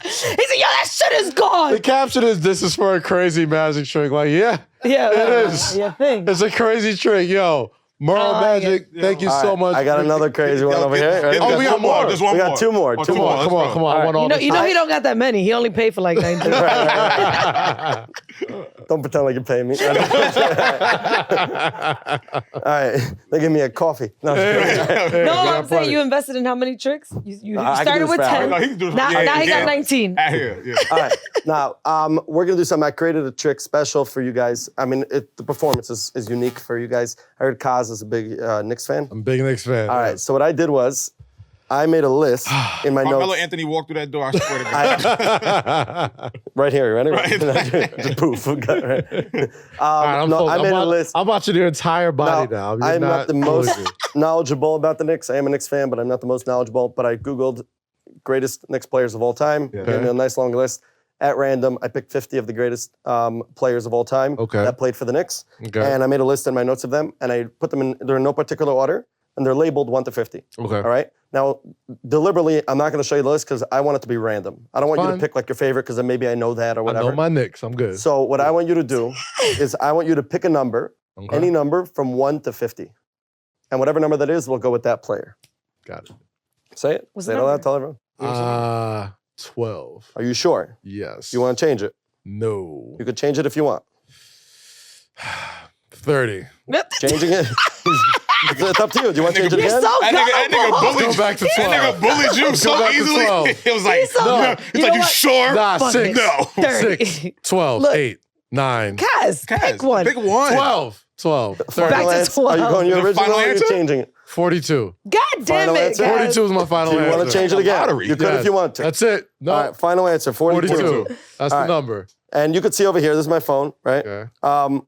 He said, "Yo, that shit is gone." the caption is, "This is for a crazy magic trick." Like, yeah, Yeah, it is. Yeah, thing. It's a crazy trick, yo. Moro Magic, thank you All so right, much. I got another crazy one over here. Ready? Oh, we got more. Just one We got more. two more. Oh, Two more. Come on. I want all You know he don't got that many. He only paid for like 90. Don't pretend like you pay me. All right, they give me a coffee. No, No, I'm saying plenty. you invested in how many tricks? You I can started do this with for 10. No, he can do this- Now, yeah, now he yeah. got 19. Out here, yeah. All right, now we're gonna do something. I created a trick special for you guys. I mean, the performance is unique for you guys. I heard Kaz is a big Knicks fan. I'm a big Knicks fan. All right, so what I did was, I made a list in my Carmelo notes. Anthony walked through that door, I swear to God. Right here, you ready? Right. Just poof. Right. All right, No, I made a list. I'm watching your entire body now. You're I'm not the most fooling me. knowledgeable about the Knicks. I am a Knicks fan, but I'm not the most knowledgeable. But I Googled greatest Knicks players of all time. Yeah. Gave me a nice long list. At random, I picked 50 of the greatest players of all time that played for the Knicks. Okay. And I made a list in my notes of them, and I put them in, they're in no particular order, and they're labeled 1 to 50. Okay. All right? Now, deliberately, I'm not going to show you the list because I want it to be random. I don't want you Fine. to pick like your favorite because then maybe I know that or I whatever. know my Knicks. I'm good. So what I want you to do is I want you to pick a number, Okay. any number from 1 to 50. And whatever number that is, we'll go with that player. Got it. Say it. What's Say the it out loud. number? Tell everyone. 12. Are you sure? Yes. You want to change it? No. You could change it if you want. 30. Changing it? It's up to you. Do you want to change it You're again? so That nigga gullible. bullied Go back to 12. That nigga bullied you so back to easily. 12. It was like, He's so- no. You It's know like, you what? sure? Nah, Fuck 6. it. No. 30. 6. 12. Look. 8. 9. Kaz, pick one. Pick one. 12. 12. 30. Back to answer. Are you 12. going your The original final or are you answer? changing it? 42. God damn Final it, answer? Kaz. 42 is my final Do you answer. want to change it again? Lottery. You could Yes. if you want to. That's it. No. All right, final answer, 42. 42. That's All the right. number. And you could see over here, this is my phone, right? Okay.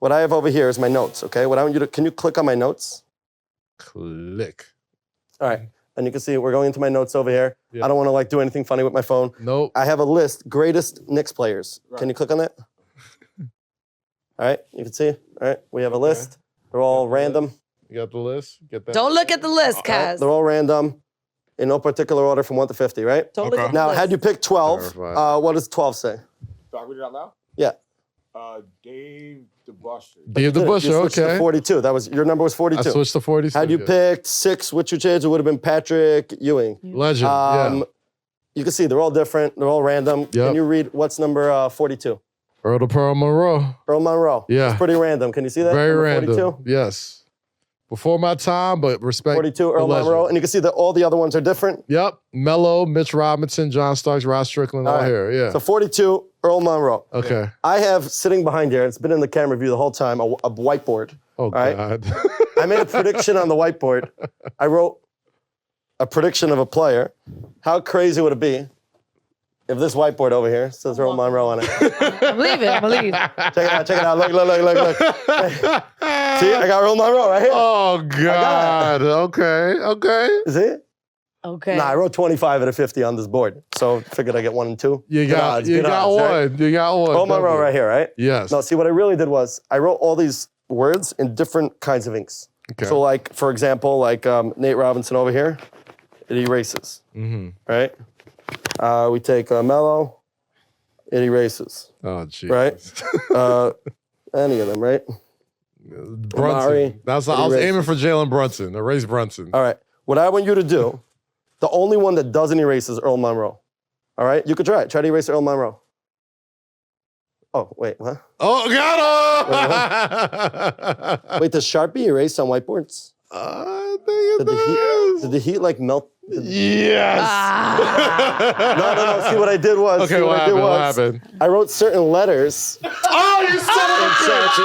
What I have over here is my notes, okay? What I want you to, can you click on my notes? Click. All right. And you can see we're going into my notes over here. Yep. I don't want to like do anything funny with my phone. Nope. I have a list, greatest Knicks players. Can you click on that? All right, you can see. All right, we have a list. They're all random. You got the list? Get that. Don't look at the list, All right, Kaz. they're all random in no particular order from 1 to 50, right? Don't look Okay. at the Now, list. had you picked 12, Verified. what does 12 say? Do I read it out loud? Yeah. Dave the Buster. Dave the You Busher, switched to okay. 42. That was your number was 42. I switched to 42. Had you yeah. picked 6, which you changed, it would have been Patrick Ewing. Legend. Yeah. You can see they're all different. They're all random. Yep. Can you read what's number 42? Earl to Pearl Monroe. Earl Monroe. Yeah. It's pretty random. Can you see that? Very Number random. 42? Yes. Before my time, but respect. 42, Earl the legend. Monroe. And you can see that all the other ones are different. Yep. Mello, Mitch Robinson, John Starks, Rod Strickland, all right. here. Yeah. So 42, Earl Monroe. Okay. I have sitting behind here, it's been in the camera view the whole time, a whiteboard. Oh, all right? God. I made a prediction on the whiteboard. I wrote a prediction of a player. How crazy would it be if this whiteboard over here says Earl Monroe on it? I believe it. I believe. Check it out. Look. See, I got Earl Monroe right here. Oh, God. Okay. See it? Okay. Nah, I wrote 25 out of 50 on this board. So figured I get 1 and 2. You Good got odds, good one. odds, right? You got one. Earl Monroe right here, right? Yes. No, see, what I really did was I wrote all these words in different kinds of inks. Okay. So, like, for example, like Nate Robinson over here, it erases, right? We take Mello, it erases, Oh, geez. right? Any of them, right? Brunson. Amari, I was aiming for Jalen Brunson. Erase Brunson. All right. What I want you to do, the only one that doesn't erase is Earl Monroe. All right? You could try it. Try to erase Earl Monroe. Oh, wait, what? Oh, got him! Wait, does Sharpie erase on whiteboards? I think it Did the heat like melt? Yes. No. See, what I did was. Okay, what happened? I wrote certain letters. Oh, you son of a bitch!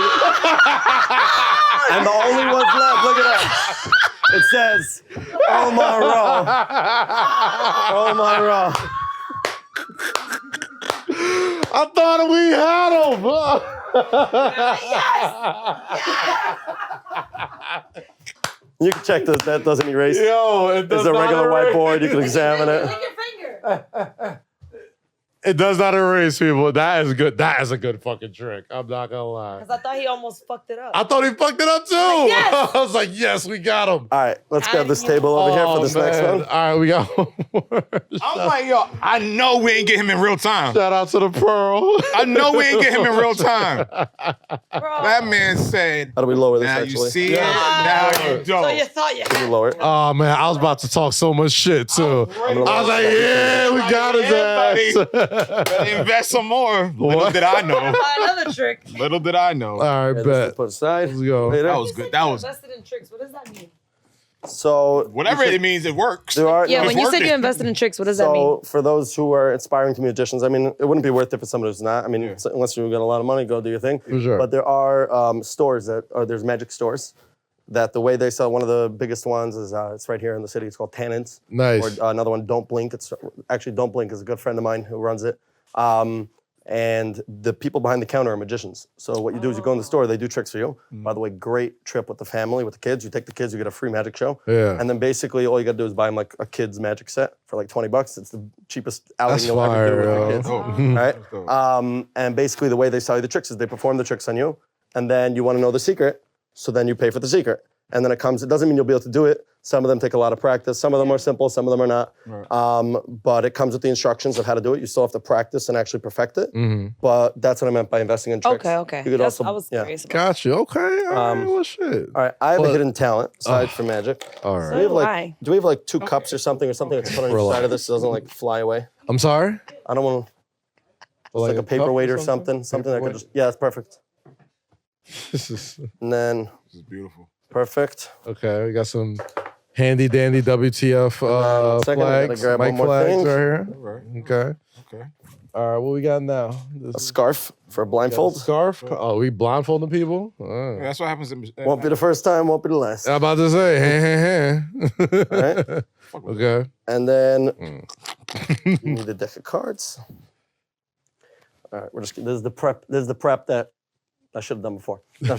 And the only ones left, look at that. It says, Earl Monroe. Earl Monroe. I thought we had him. You can check this. That doesn't erase. Yo, it does It's a not regular erase. whiteboard. You can examine it. Lick your finger. It does not erase people. That is good. That is a good fucking trick. I'm not gonna lie. Because I thought he almost fucked it up. I thought he fucked it up too. yes! I was like, yes, we got him. All right, let's grab this table over here for this next one. All right, we got one more. I'm like, yo, I know we ain't get him in real time. Shout out to the Pearl. I know we ain't get him in real time. Bro. That man said, How do we lower this now actually? you see it, now you So you don't. thought you Can we had lower it? Oh man, I was about to talk so much shit too. I was like, yeah, we got his ass. Better invest some more. Little did I know. another trick. Little did I know. All right, Okay, bet. let's put it aside. Let's go. Later. That was good. That was Invested in tricks. What does that mean? So whatever it means. It works. there are Yeah, It's when you said working. you invested in tricks, what does that mean? So for those who are inspiring to musicians, I mean, it wouldn't be worth it for someone who's not. I mean, unless you got a lot of money, go do your thing. For sure. But there are stores there's magic stores that the way they sell, one of the biggest ones is it's right here in the city. It's called Tannins. Nice. Or another one, Don't Blink. It's actually Don't Blink is a good friend of mine who runs it. And the people behind the counter are magicians. So what you do is you go in the store, they do tricks for you. By the way, great trip with the family, with the kids. You take the kids, you get a free magic show. Yeah. And then basically all you gotta do is buy them like a kid's magic set for like $20. It's the cheapest outing That's you'll ever do with fire, your yo. kids. Oh, Right? that's dope. And basically the way they sell you the tricks is they perform the tricks on you, and then you wanna know the secret, so then you pay for the secret. And then it doesn't mean you'll be able to do it. Some of them take a lot of practice. Some of them are simple, some of them are not. But it comes with the instructions of how to do it. You still have to practice and actually perfect it. But that's what I meant by investing in tricks. Okay. You could That's- also, I was curious. About Got you. Okay. All right. Well, shit. All right, I have a hidden talent aside from magic. All Do right. we have like, Why? do we have like 2 cups or something that's put on each side of this so it doesn't like fly away? I'm sorry. I don't want to, like a cup paperweight or something. Something that could just, yeah, that's perfect. This is And then, This is beautiful. perfect. okay. We got some handy dandy WTF Second, I gotta flags, grab mic one more flags thing. right here. All right. Okay. Okay. All right. What we got now? This A scarf for a blindfold. scarf. Oh, we blindfolding people. All right. That's what happens. Won't be the first time, won't be the last. I'm about to say, Right? Okay. And then you need a deck of cards. All right, this is the prep. This is the prep that I should have done before. No,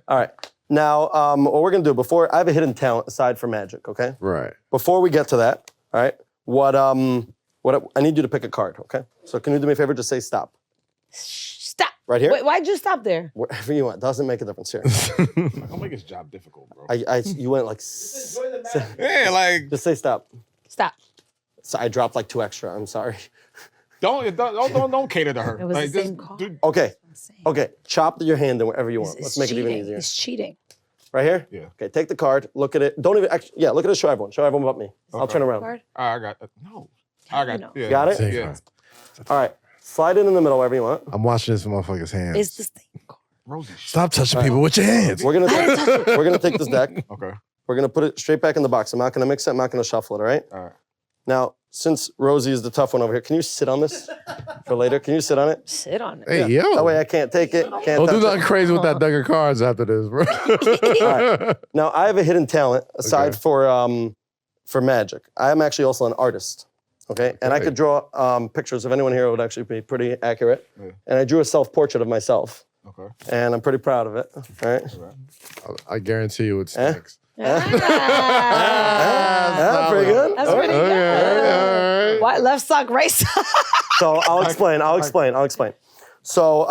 all right. Now, what we're gonna do before I have a hidden talent aside from magic. Okay. Right. Before we get to that, all right. What I need you to pick a card. Okay. So can you do me a favor? Just say stop. Stop. Right here. Wait, why'd you stop there? Wherever you want. Doesn't make a difference here. Don't make his job difficult, bro. You went like. Yeah, like Just say stop. Stop. So I dropped like 2 extra. I'm sorry. don't cater to her. It was Like, the just same card. do- Okay. Okay. Chop your hand in wherever you want. It's Let's make it even cheating. easier. It's cheating. Right here? Yeah. Okay, take the card, look at it. Don't even actually, yeah, look at it, show everyone. Show everyone but me. I'll turn around. Card. I got no. I got know. yeah. Got it? Yeah. All right. Slide it in the middle wherever you want. I'm watching this motherfucker's hands. It's the same card. Rosie. Stop touching people with your hands. We're gonna take this deck. Okay. We're gonna put it straight back in the box. I'm not gonna mix it. I'm not gonna shuffle it. All right. All right. Now, since Rosie is the tough one over here, can you sit on this for later? Can you sit on it? Sit on it. Hey, yo. That way I can't take it. Can't Don't do touch nothing it. crazy with that deck of cards after this, bro. All right. Now, I have a hidden talent aside for magic. I am actually also an artist. Okay, and I could draw pictures of anyone here. It would actually be pretty accurate. Yeah. And I drew a self-portrait of myself. Okay. And I'm pretty proud of it. All right. I guarantee you it stinks. Pretty good. That's pretty good. What, left sock, right sock? So I'll explain. So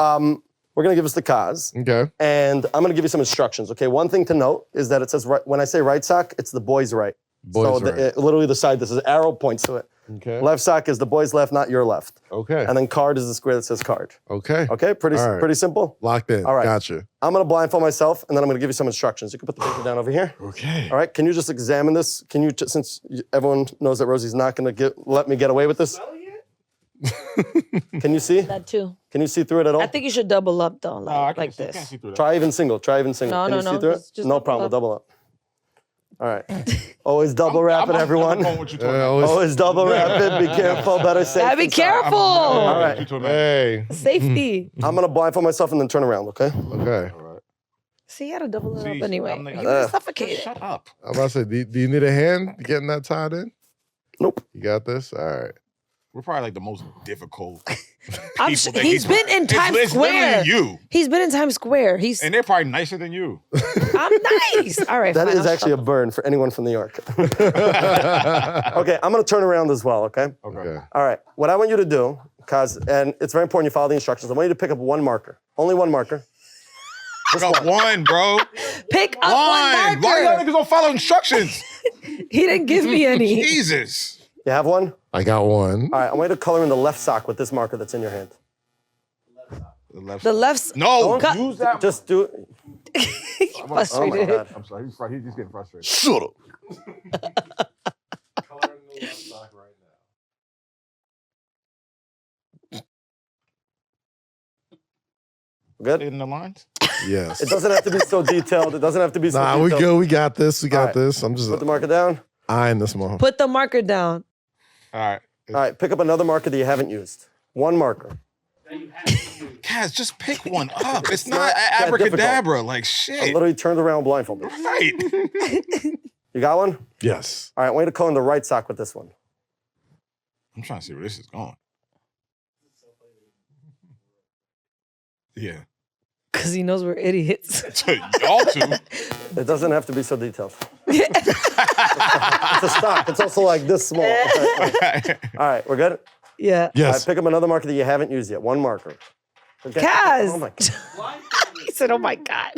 we're gonna give us the Kaz. Okay. And I'm gonna give you some instructions. Okay. One thing to note is that it says when I say right sock, it's the boy's right. Literally the side. This is arrow points to it. Okay. Left sock is the boy's left, not your left. Okay. And then card is the square that says card. Okay. Okay. Pretty simple. Locked in. All right. Gotcha. I'm gonna blindfold myself, and then I'm gonna give you some instructions. You can put the paper down over here. Okay. All right. Can you just examine this? Can you, since everyone knows that Rosie's not gonna let me get away with this? Can you see? That too. Can you see through it at all? I think you should double up though, like can't this. see through that. Try even single. No, Can you see through it? just No double problem. up. Double up. All right. Always double wrap it, everyone. Always double wrap it. Be careful. Better safe. Gotta be than sorry. careful. All right. Hey. Safety. I'm gonna blindfold myself and then turn around. Okay. Okay. See, you gotta double it up anyway. I'm like, You're gonna suffocate it. Shut up. I'm about to say, do you need a hand getting that tied in? Nope. You got this? All right. We're probably like the most difficult. He's been in Times it's Square. literally you. He's been in Times Square. And they're probably nicer than you. I'm nice. All right. That fine, is I'll actually a stop. burn for anyone from New York. Okay, I'm gonna turn around as well. Okay. Okay. All right. What I want you to do, and it's very important you follow the instructions. I want you to pick up one marker. Only one marker. Pick up one, bro. Pick up one Why marker. y'all niggas don't follow instructions? He didn't give me any. Jesus. You have one? I got one. All right. I want you to color in the left sock with this marker that's in your hand. The left. No, Cut. use that. Just do it. He's frustrated. God. I'm sorry. He's getting frustrated. Shut up. Good? In the lines? Yes. It doesn't have to be so detailed. It doesn't have to be so Nah, detailed. we good. We got this. We got right. this. I'm just Put the marker down. eyeing this motherfucker. Put the marker down. All right. All right. Pick up another marker that you haven't used. One marker. Kaz, just pick one up. It's not that abracadabra. Like I shit. literally turned around blindfolded. Right. You got one? Yes. All right. I want you to color in the right sock with this one. I'm trying to see where this is going. Yeah. Because he knows we're idiots. Y'all two. It doesn't have to be so detailed. It's a stock. It's also like this small. All right. We're good? Yeah. All right. Yes. Pick up another marker that you haven't used yet. One marker. Okay. Kaz. Oh my God. He said, oh my God.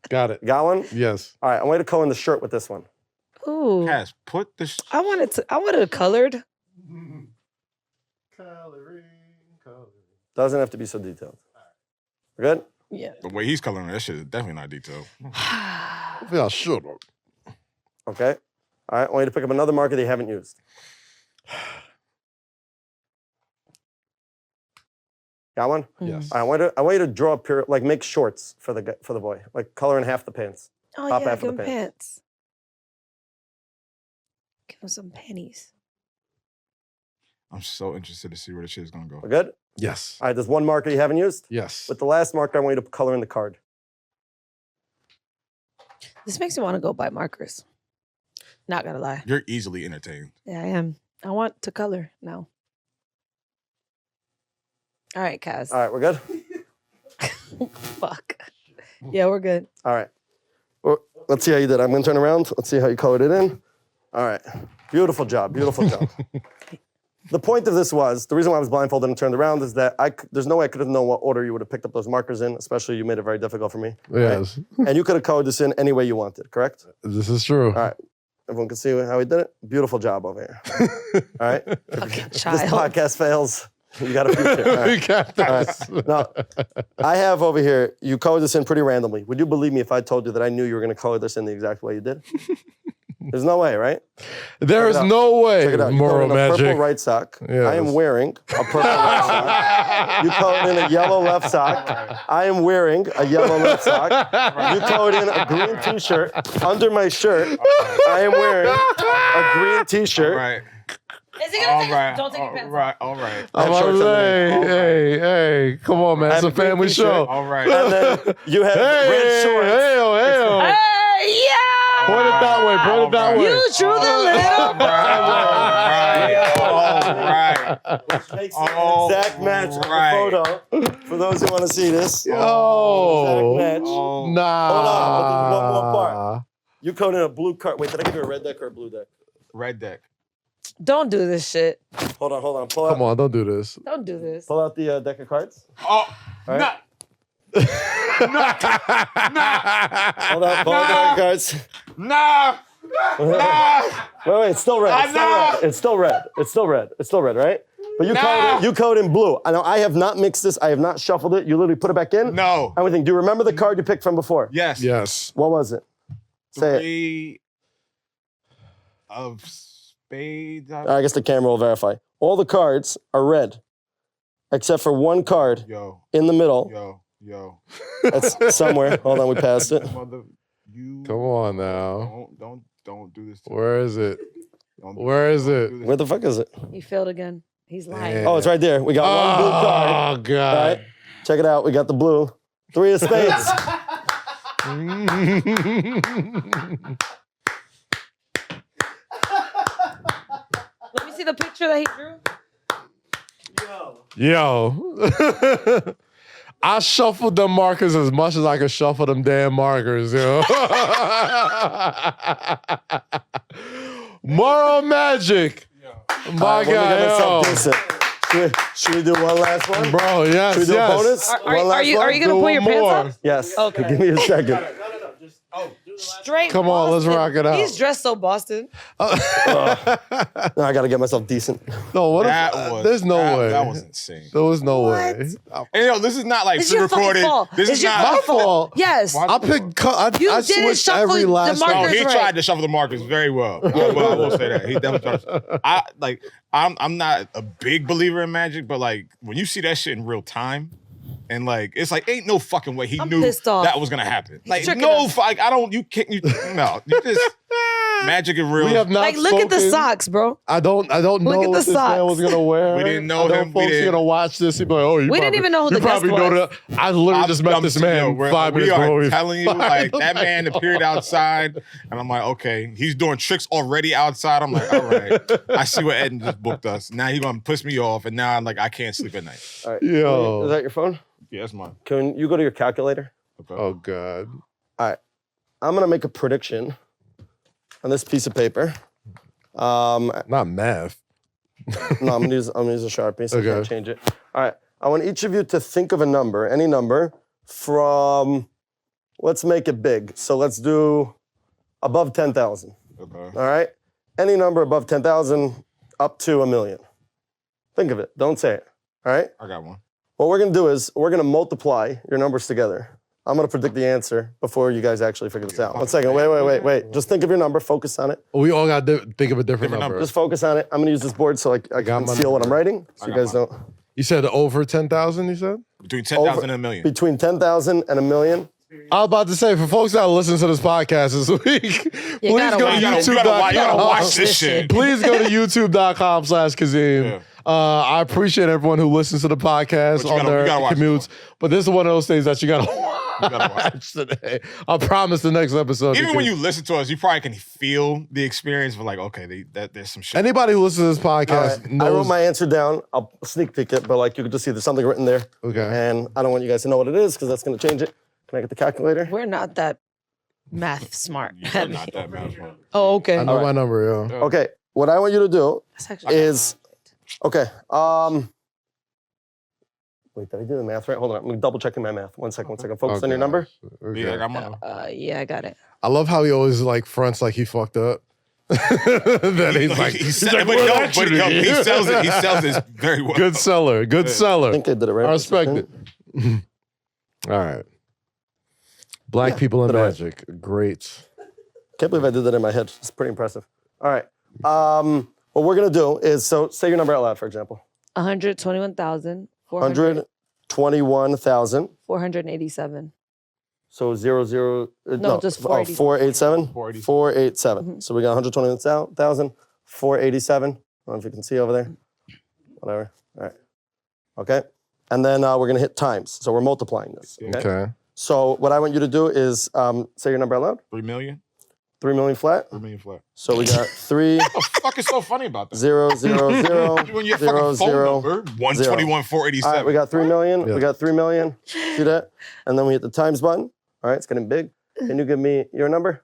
Got it. Got one? Yes. All right. I want you to color in the shirt with this one. Ooh. Kaz, put the. I wanted it colored. Doesn't have to be so detailed. We're good? Yeah. The way he's coloring that shit is definitely not detailed. Yeah, shut up. Okay. All right. I want you to pick up another marker that you haven't used. Got one? Yes. All right, I want you to draw a pair, like make shorts for the boy, like color in half the pants. Oh, Top yeah, half give of him the pants. Give him some pennies. I'm so interested to see where this shit is gonna go. We're good? Yes. All right, there's one marker you haven't used. Yes. With the last marker, I want you to color in the card. This makes me want to go buy markers. Not gonna lie. You're easily entertained. Yeah, I am. I want to color now. All right, Kaz. All right, we're good? Fuck. Yeah, we're good. All right. Well, let's see how you did. I'm going to turn around. Let's see how you colored it in. All right. Beautiful job. Beautiful job. The point of this was, the reason why I was blindfolded and turned around is that there's no way I could have known what order you would have picked up those markers in, especially you made it very difficult for me. Yes. And you could have colored this in any way you wanted, correct? This is true. All right. Everyone can see how he did it? Beautiful job over here. All right? Fucking This child. podcast fails. You got a future. All right. We got this. Now, I have over here, you colored this in pretty randomly. Would you believe me if I told you that I knew you were going to color this in the exact way you did? There's no way, right? There is out. no Check it way, out. You Moro code in a Magic. purple right sock. Yes. I am wearing a purple right sock. You code in a yellow left sock. I am wearing a yellow left sock. You code in a green t-shirt. Under my shirt, I am wearing a green t-shirt. All right. Is he gonna take Don't take your pants off. All right. I'm shorts about to say, underneath. hey, come on, man. It's a have a green family t-shirt. show. All right. And then you have red shorts. Hey. Hey, yeah! Point it that way. Point it that way. You drew the little. All right. Which makes Oh, an exact match of right. the photo. For those who want to see this. Oh, Exact match. nah. Hold on, but there's one more part. You code in a blue card. Wait, did I give you a red deck or a blue deck? Red deck. Don't do this shit. Hold on. Come on, don't do this. Don't do this. Pull out the deck of cards. Oh, All right. no. Hold on, pull out the deck of cards. Nah. Wait, it's still red. It's still red. It's still red, right? But you code in blue. I know I have not mixed this. I have not shuffled it. You literally put it back in. No. Everything. Do you remember the card you picked from before? Yes. Yes. What was it? Say it. 3 of spades. I guess the camera will verify. All the cards are red, except for one card Yo. in the middle. Yo. That's somewhere. Hold on, we passed it. Mother, you. Come on now. Don't do this to me. Where is it? Don't do Where this. is Don't it? do this. Where the fuck is it? He failed again. He's lying. Yeah. Oh, it's right there. We got one blue card. Oh, All God. right, check it out. We got the blue. 3 of spades. Let me see the picture that he drew. Yo. I shuffled them markers as much as I could shuffle them damn markers, yo. Moro Magic. My Let me get myself God, decent. Should we do one last one? yo. Bro, yes, Should we do yes. bonus? Are One last you one? gonna Do pull one your pants more. off? Yes. Okay. Give me a second. Straight. Come on, let's Boston. rock it out. He's dressed so Boston. No, I gotta get myself decent. No, what That if, was, there's no that, way. That was insane. There was no What? way. And yo, this is not like It's your fucking pre-recorded. fault. This It's is your not My fault. Yes. Why- I picked. I You didn't switched shuffle every the last markers No, one. he right. tried to shuffle the markers very well. I will say that. He definitely tried. I'm not a big believer in magic, but like when you see that shit in real time, and like it's like ain't no fucking way he I'm knew pissed off. that was gonna happen. Like tricking no, us. like I don't. You can't. You no. You just magic and real. We have not Like, look at the spoken. socks, bro. I don't know Look at what the this man socks. was gonna wear. We didn't know I know him. We folks didn't- gonna watch this. He'd be like, "Oh, you We didn't probably- even know who you the guest probably know was. that." I literally just met this man yo, 5 we minutes are ago. telling you, like that man appeared outside, and I'm like, okay, he's doing tricks already outside. I'm like, all right, I see what Eden just booked us. Now he's gonna piss me off, and now I'm like, I can't sleep at night. All right. Yo. Is that your phone? Yeah, that's mine. Can you go to your calculator? Okay. Oh God. I'm gonna make a prediction on this piece of paper. Not math. No, I'm gonna use a Sharpie, so I Okay. can't change it. All right. I want each of you to think of a number, any number, from, let's make it big. So let's do above 10,000. Okay. All right? Any number above 10,000 up to $1 million. Think of it. Don't say it. All right? I got one. What we're gonna do is we're gonna multiply your numbers together. I'm gonna predict the answer before you guys actually figure this out. 1 second. Wait. Just think of your number. Focus on it. We all got to think of a different Different number. Just focus on it. I'm gonna use this board so I got can my conceal what I'm number. writing, so I you got guys mine. don't. You said over 10,000. You said. Between 10,000 and a million. Between 10,000 and $1 million. I was about to say, for folks that listen to this podcast this week, please gotta go watch to it. You gotta watch YouTube.com. this shit. Please go to YouTube.com/Kazeem. Yeah. I appreciate everyone who listens to the podcast But you on gotta- their you gotta watch commutes. But this is one of those things that you gotta You gotta watch. watch today. I promise the next episode. Even when because you listen to us, you probably can feel the experience of like, okay, there's some shit. anybody who listens to this All podcast right. knows. I wrote my answer down. I'll sneak peek it, but like you can just see there's something written there. Okay. And I don't want you guys to know what it is because that's gonna change it. Can I get the calculator? We're not that math smart. You're not that bad. Oh, okay. I know my number, yo. Okay. What I want you to do That's actually is okay. Wait, did I do the math right? Hold on. I'm double checking my math. 1 second. Focus on your number. Okay. Yeah, I'm yeah, I got it. I love how he always like fronts like he fucked up. Then he's like, he sells it. He sells it very well. good seller, good I seller. think I did it right. I respect it. All right. Black people in Put it away. magic. Great. Can't believe I did that in my head. It's pretty impressive. All right. What we're gonna do is, so say your number out loud, for example. 121,000. 121,000. 487. So 00. No, just 487. 487. 487. 487. So we got 121,000. 487. I don't know if you can see over there. Whatever. All right. Okay. And then we're gonna hit times. So we're multiplying this. Okay. So what I want you to do is say your number out loud. 3 million? 3 million flat. 3 million flat. So we got 3 What the fuck is so funny about that? 0 0 0 When your 0 fucking phone 0. number, 121, 487. All right, we got 3 million. Yeah. We got 3 million. See that? And then we hit the times button. All right, it's getting big. Can you give me your number?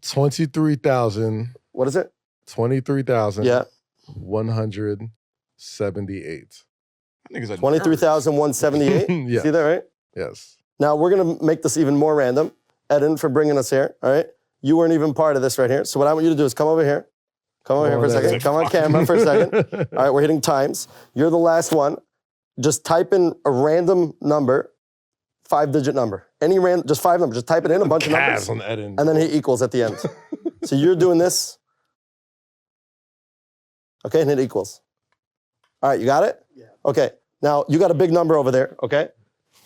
23,000. What is it? 23,000. Yeah. 178. Niggas are 23,178. Yeah. See that, right? Yes. Now we're gonna make this even more random. Eden for bringing us here. All right. You weren't even part of this right here. So what I want you to do is come over here. Come over here for a second. Come on camera for a second. All right, we're hitting times. You're the last one. Just type in a random number, 5-digit number. Any random, just 5 numbers. Just type it in, a bunch of numbers. On Eden. And then hit equals at the end. So you're doing this. Okay, and hit equals. All right, you got it? Yeah. Okay. Now you got a big number over there, okay?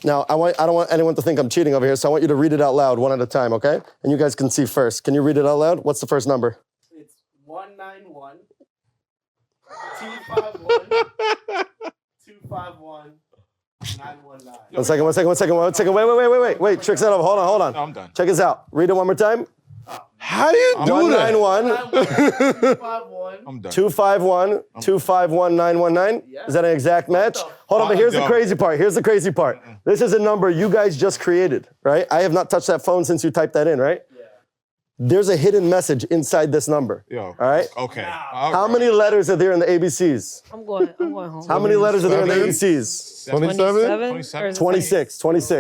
Now I don't want anyone to think I'm cheating over here, so I want you to read it out loud one at a time, okay? And you guys can see first. Can you read it out loud? What's the first number? It's 191 251 251 919. One second. Wait. Tricks that up. Hold on. No, I'm done. Check this out. Read it one more time. How do you do that? 191 I'm done. 251 251 919. Is that an exact match? Hold on, but here's the crazy part. This is a number you guys just created, right? I have not touched that phone since you typed that in, right? Yeah. There's a hidden message inside this number. Yo. All right? Okay. How many letters are there in the ABCs? I'm going home. How many letters are there in the ABCs? 27? 26. 26. I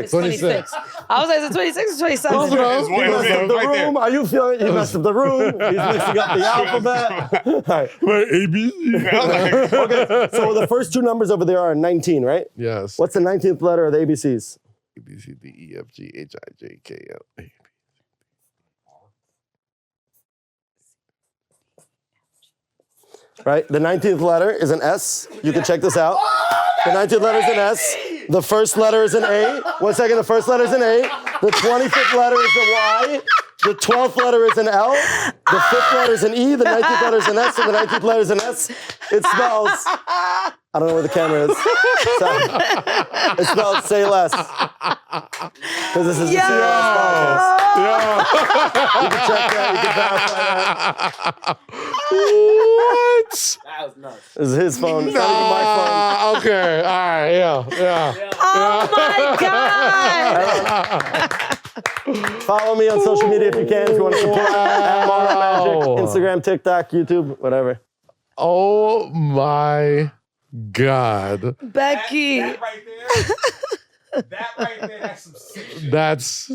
was like, is it 26 or 27? He messed up the room. Are you feeling? He messed up the room. He's mixing up the alphabet. All right. ABC. Okay, so the first two numbers over there are 19, right? Yes. What's the 19th letter of the ABCs? A, B, C, D, E, F, G, H, I, J, K, L, A. Right? The 19th letter is an S. You can check this out. The 19th letter is an S. The first letter is an A. 1 second, the first letter is an A. The 25th letter is a Y. The 12th letter is an L. The 5th letter is an E. The 19th letter is an S. And the 19th letter is an S. It spells, I don't know where the camera is. It spells say less. Because this is the say less podcast. You can check that. You can verify that. What? That was nuts. This is his phone. It's not even my phone. Okay. All right. Yeah. Oh my God. Follow me on social media if you can. If you want to support at Moro Magic, Instagram, TikTok, YouTube, whatever. Oh my God. Becky. That right there, that's some sick shit. That's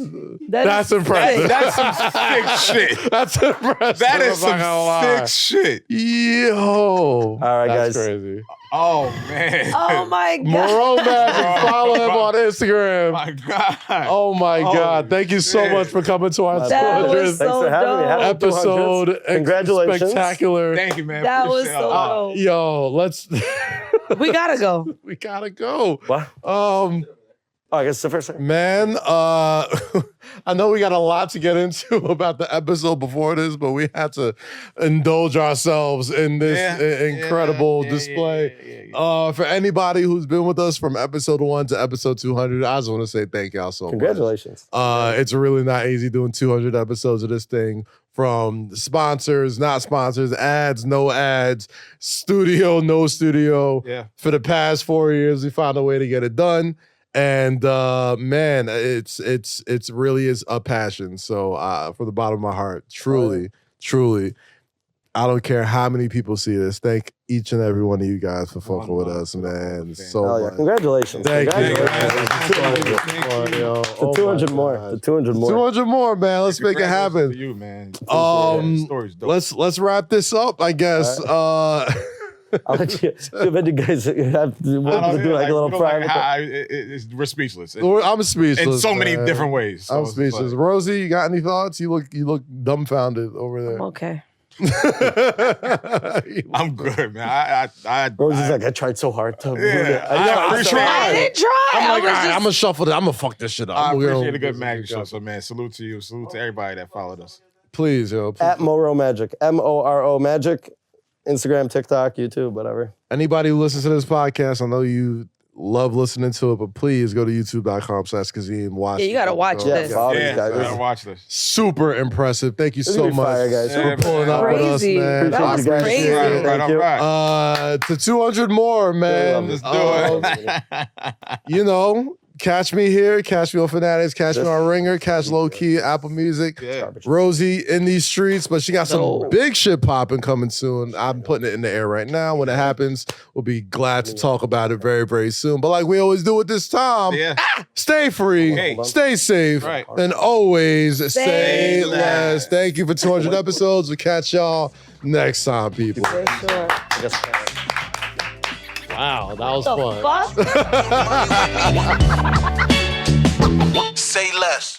That's impressive. That's some sick shit. That's impressive. That is I'm not gonna lie. some sick shit. Yo. All right, That's guys. crazy. Oh, man. Oh my God. Moro Magic. Follow him on Instagram. My God. Oh my God. Thank you so shit. much for coming to our That was 200th so Thanks for having me. dope. Happy episode. 200s. Congratulations. Spectacular. Thank you, man. That was Appreciate so it. dope. Yo, let's. We gotta go. We gotta go. What? Oh, I guess the first second. Man, I know we got a lot to get into about the episode before this, but we had to indulge ourselves in this incredible display. For anybody who's been with us from episode 1 to episode 200, I just want to say thank y'all so much. Congratulations. It's really not easy doing 200 episodes of this thing, from sponsors, not sponsors, ads, no ads, studio, no studio. Yeah. For the past 4 years, we found a way to get it done. And man, it's really is a passion. So from the bottom of my heart, truly, I don't care how many people see this. Thank each and every one of you guys for fucking with us, man. So Hell yeah. much. Congratulations. Thank you. The 200 more. The 200 more. 200 more, man. Let's make it happen. To you, man. Um, Story's dope. Let's wrap this up, I guess. I'll let you. I bet you guys have to, I don't do like a little we don't private. we're speechless. I'm speechless. In so many man. different ways. So I'm it's speechless. like- Rosie, you got any thoughts? You look dumbfounded over there. Okay. I'm good, man. Rosie's like, I tried so hard to. Yeah, I appreciate I it. didn't try. I'm like, I was all right, just- I'm gonna shuffle it. I'm gonna fuck this shit up. I We're appreciate gonna- a good magic show. So, man, salute to you. Salute to everybody that followed us. Please, yo. Please. At Moro Magic, Moro Magic, Instagram, TikTok, YouTube, whatever. Anybody who listens to this podcast, I know you love listening to it, but please go to youtube.com/Kazeem. Watch. Yeah, you gotta the watch episode. this. follow these Yeah, guys. gotta watch this. Super impressive. Thank you This is so gonna be much fire, guys. for pulling up with us, Crazy. man. That I was appreciate crazy. it. All right, Thank you. all right. To 200 more, man. Let's do it. You know, catch me here, catch me on Fanatics, catch me on Ringer, catch Lowkey, Apple Music. Yeah. Rosie in these streets, but she got some No. big shit popping coming soon. I'm putting it in the air right now. When it happens, we'll be glad to talk about it very, very soon. But like we always do at this time, Yeah. stay free, Hey. stay safe, Right. and always say less. less. Thank you for 200 episodes. We'll catch y'all next time, people. For sure. Wow, that was The fun. fuck? Say less.